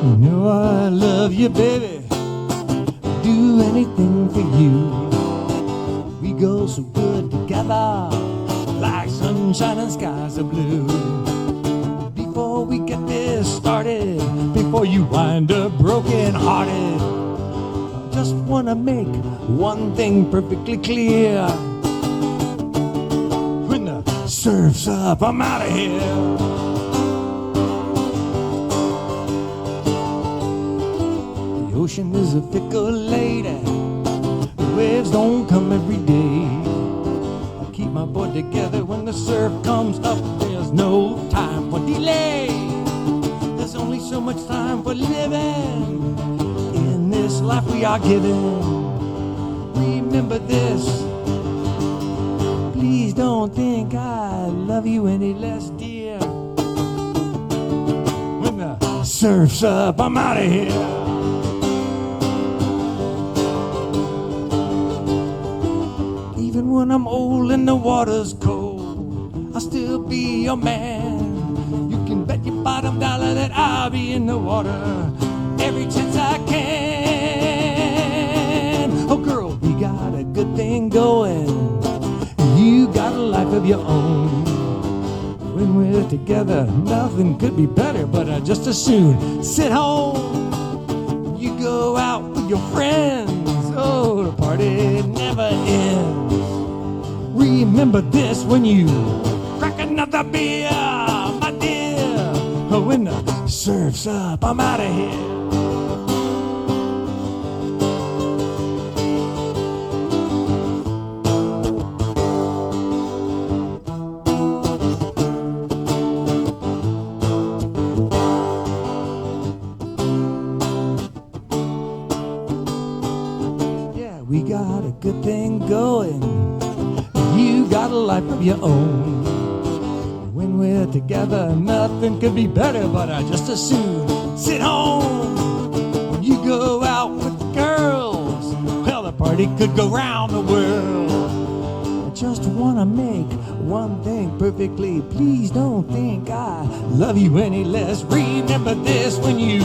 You know I love you, baby. Do anything for you. We go so good together, like sunshine and skies of blue. Before we get this started, before you wind up broken hearted, just wanna make one thing perfectly clear. When the surf's up, I'm out of here. The ocean is a fickle lady, the waves don't come every day. I keep my board together when the surf comes up, there's no time for delay. There's only so much time for living in this life we are given. Remember this, please don't think I love you any less, dear. When the surf's up, I'm out of here. Even when I'm old and the water's cold, I'll still be your man. You can bet your bottom dollar that I'll be in the water every chance I can. Oh girl, we got a good thing going. You got a life of your own. When we're together, nothing could be better, but I just as soon sit home. You go out with your friends, oh, the party never ends. Remember this when you crack another beer, my dear. When the surf's up, I'm out of here. Yeah, we got a good thing going. You got a life of your own. When we're together, nothing could be better, but I just as soon sit home. When you go out with the girls, well, the party could go round the world. I just wanna make one thing perfectly. Please don't think I love you any less. Remember this when you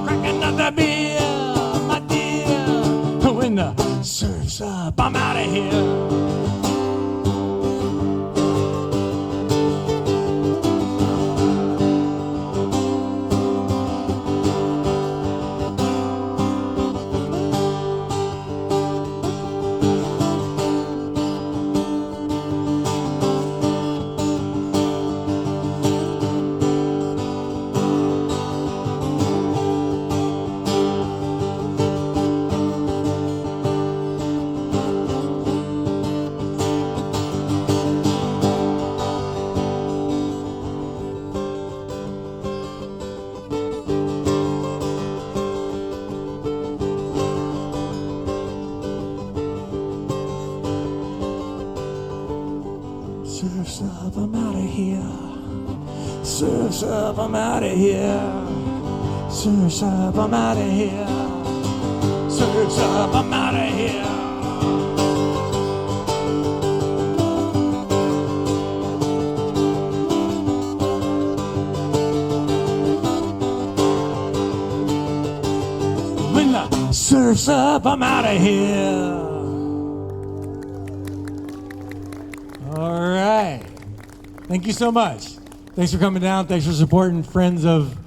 crack another beer, my dear. When the surf's up, I'm out of here. Surf's up, I'm out of here. Surf's up, I'm out of here. Surf's up, I'm out of here. Surf's up, I'm out of here. When the surf's up, I'm out of here. All right. Thank you so much. Thanks for coming down. Thanks for supporting Friends of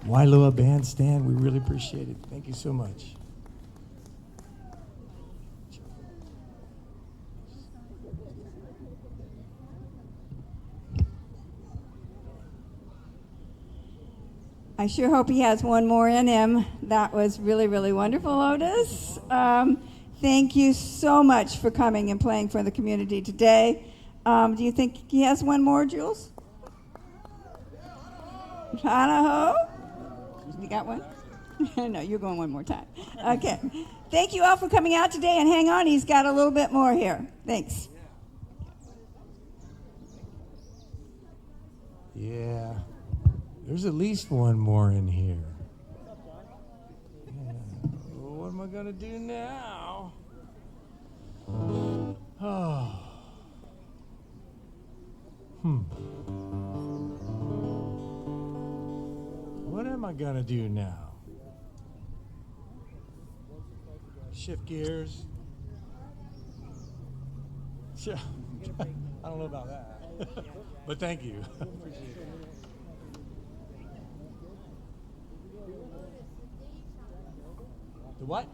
Waialua Bandstand. We really appreciate it. Thank you so much. I sure hope he has one more in him. That was really, really wonderful, Otis. Thank you so much for coming and playing for the community today. Do you think he has one more, Jules? Hanaho? You got one? No, you're going one more time. Okay. Thank you all for coming out today, and hang on, he's got a little bit more here. Thanks. Yeah. There's at least one more in here. Yeah. Well, what am I going to do now? Oh. What am I going to do now? Shift gears. Sure. I don't know about that. But thank you. Appreciate it. The what?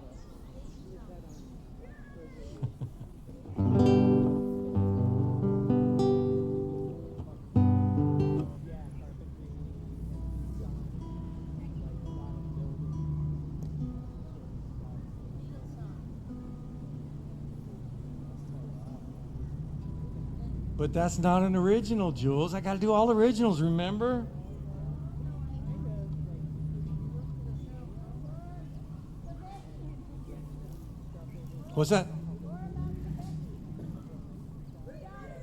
But that's not an original, Jules. I got to do all originals, remember? What's that?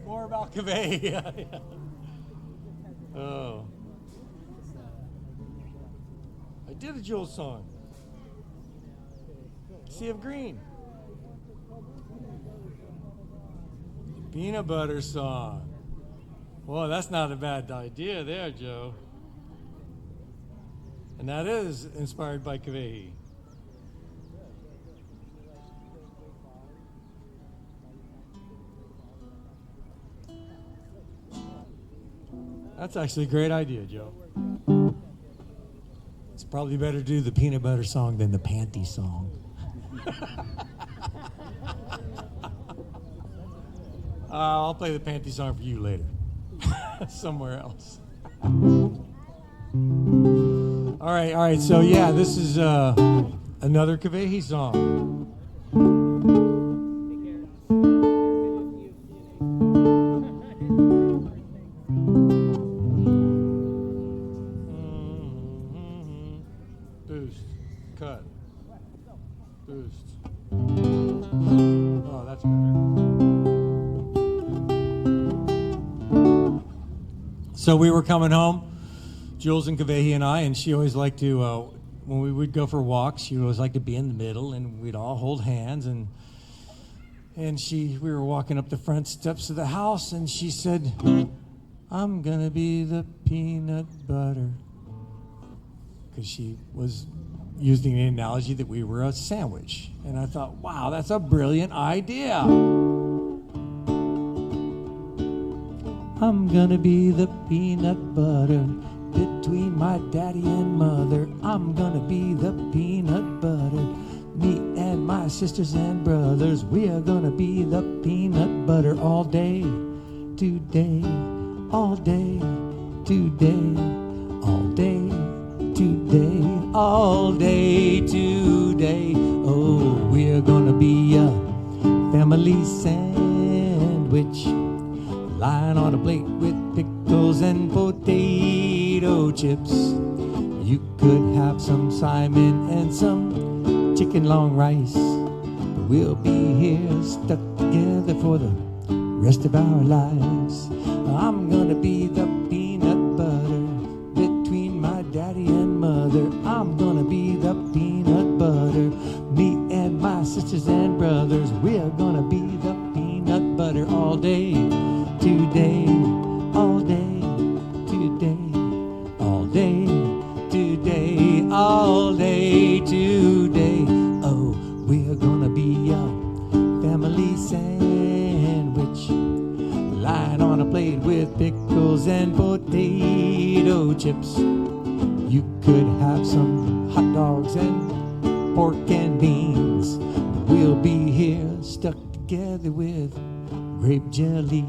More about Kaveh. Yeah. Oh. I did a Jules song. Sea of Green. Peanut butter song. Well, that's not a bad idea there, Joe. And that is inspired by Kaʻiulani. That's actually a great idea, Joe. It's probably better to do the peanut butter song than the panty song. I'll play the panty song for you later. Somewhere else. All right. So, yeah, this is another Kaʻiulani song. Boost. Cut. Boost. Oh, that's better. So we were coming home, Jules and Kaʻiulani and I, and she always liked to, when we would go for walks, she would always like to be in the middle, and we'd all hold hands, and we were walking up the front steps of the house, and she said, "I'm gonna be the peanut butter," because she was using the analogy that we were a sandwich, and I thought, wow, that's a brilliant idea. I'm gonna be the peanut butter between my daddy and mother. I'm gonna be the peanut butter. Me and my sisters and brothers, we are gonna be the peanut butter all day, today, all day, today, all day, today, all day, today. Oh, we're gonna be a family sandwich, lying on a plate with pickles and potato chips. You could have some Simon and some chicken long rice. We'll be here stuck together for the rest of our lives. I'm gonna be the peanut butter between my daddy and mother. I'm gonna be the peanut butter. Me and my sisters and brothers, we're gonna be the peanut butter all day, today, all day, today, all day, today, all day, today. Oh, we're gonna be a family sandwich, lying on a plate with pickles and potato chips. You could have some hot dogs and pork and beans. We'll be here stuck together with grape jelly.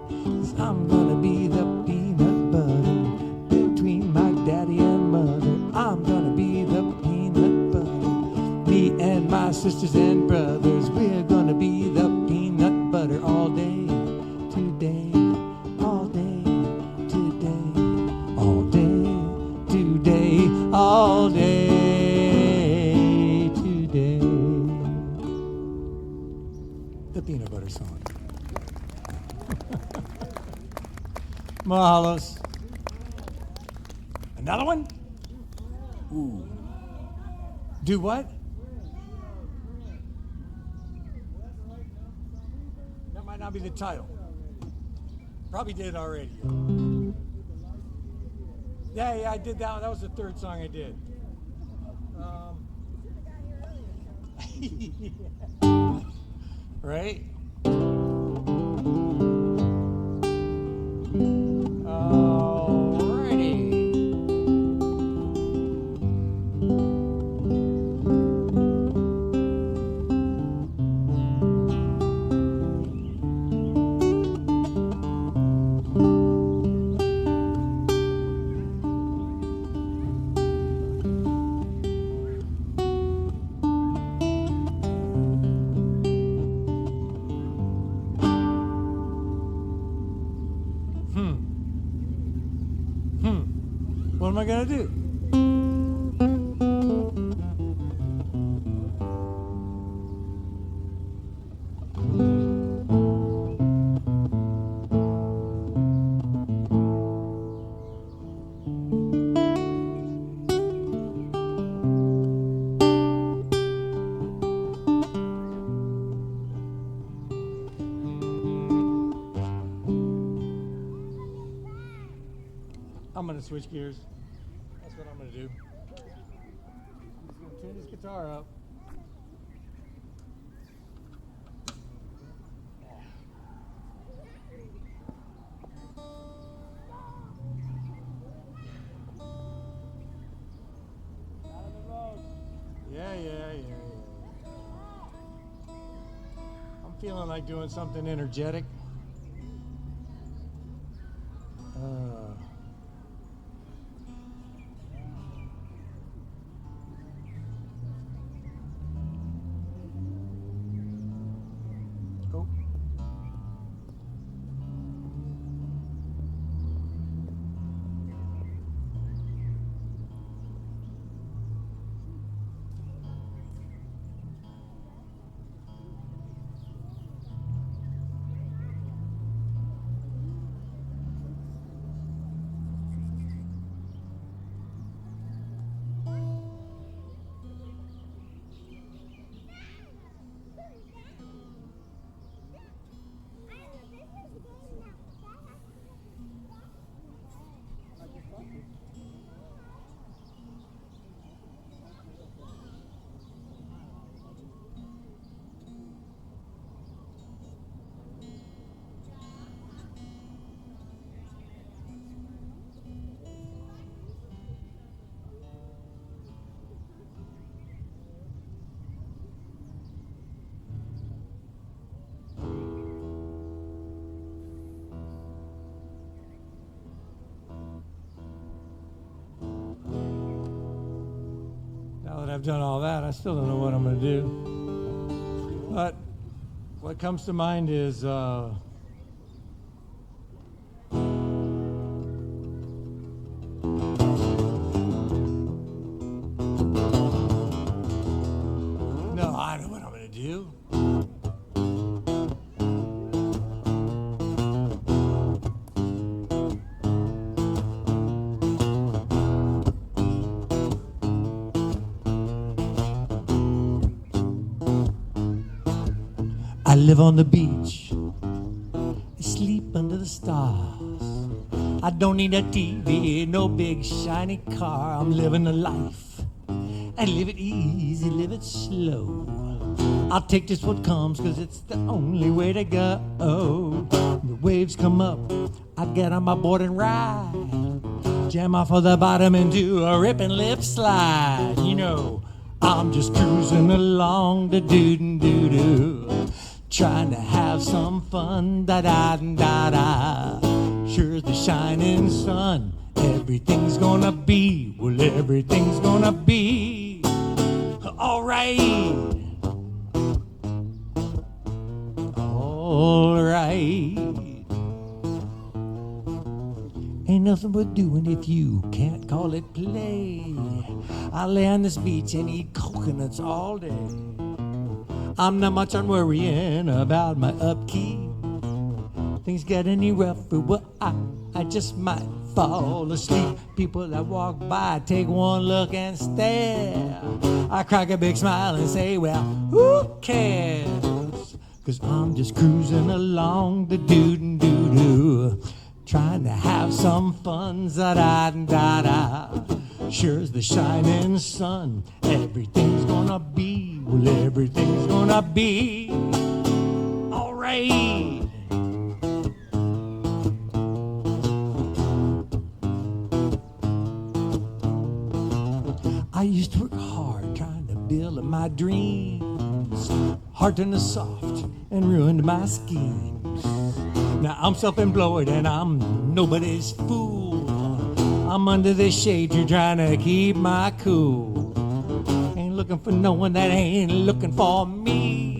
'Cause I'm gonna be the peanut butter between my daddy and mother. I'm gonna be the peanut butter. Me and my sisters and brothers, we're gonna be the peanut butter all day, today, all day, today, all day, today, all day, today. The peanut butter song. Mahalos. Another one? Ooh. Do what? That might not be the title. Probably did already. Yeah, I did that. That was the third song I did. Right? going to do. I'm going to switch gears. That's what I'm going to do. I'm just going to turn this guitar up. Yeah. I'm feeling like doing something energetic. Oh. Now that I've done all that, I still don't know what I'm going to do. But what comes to mind is no, I know what I'm going to do. I live on the beach, I sleep under the stars. I don't need a TV, no big shiny car. I'm living a life, I live it easy, live it slow. I'll take just what comes, cause it's the only way to go. The waves come up, I get on my board and ride. Jam off of the bottom and do a ripping lip slide. You know, I'm just cruising along the doo-doo-doo-doo, trying to have some fun, da-da-da-da. Sure as the shining sun, everything's gonna be, well, everything's gonna be alright. Alright. Ain't nothing but doing if you can't call it play. I lay on this beach and eat coconuts all day. I'm not much on worrying about my upkeep. Things get any rougher, well, I just might fall asleep. People that walk by take one look and stare. I crack a big smile and say, well, who cares? Cause I'm just cruising along the doo-doo-doo, trying to have some fun, za-da-da-da. Sure as the shining sun, everything's gonna be, well, everything's gonna be alright. I used to work hard trying to build my dreams. Hard turned to soft and ruined my schemes. Now I'm self-employed and I'm nobody's fool. I'm under the shade, you're trying to keep my cool. Ain't looking for no one that ain't looking for me.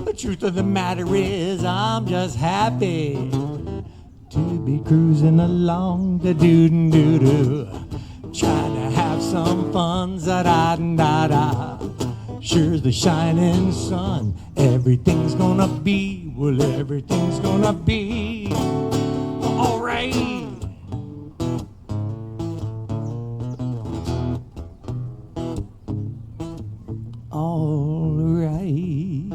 The truth of the matter is I'm just happy to be cruising along the doo-doo-doo-doo, try to have some fun, za-da-da-da. Sure as the shining sun, everything's gonna be, well, everything's gonna be all right. All right.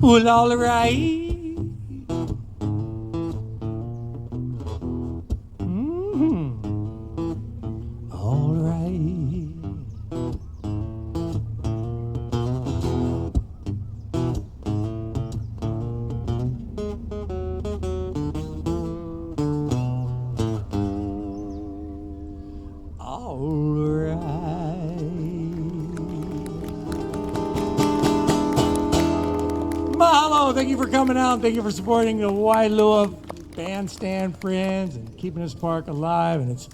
Well, all right. All right. All right. Mahalo. Thank you for coming out. Thank you for supporting the Waialua Bandstand Friends and keeping this park alive. And it's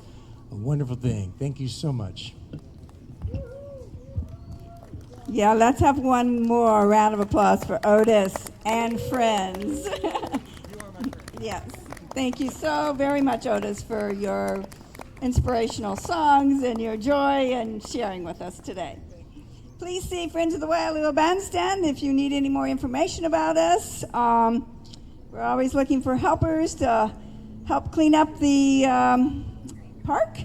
a wonderful thing. Thank you so much. Yeah, let's have one more round of applause for Otis and Friends. Yes. Thank you so very much, Otis, for your inspirational songs and your joy and sharing with us today. Please see Friends of the Waialua Bandstand if you need any more information about us. We're always looking for helpers to help clean up the park.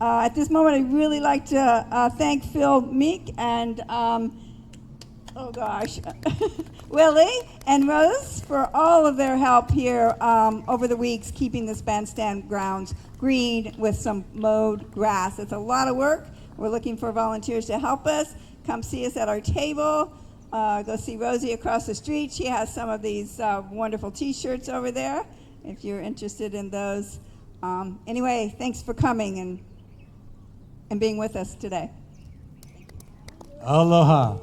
At this moment, I'd really like to thank Phil Meek and, Willie and Rose for all of their help here over the weeks, keeping this bandstand grounds green with some mowed grass. It's a lot of work. We're looking for volunteers to help us. Come see us at our table. Go see Rosie across the street. She has some of these wonderful T-shirts over there if you're interested in those. Anyway, thanks for coming and being with us today. Aloha.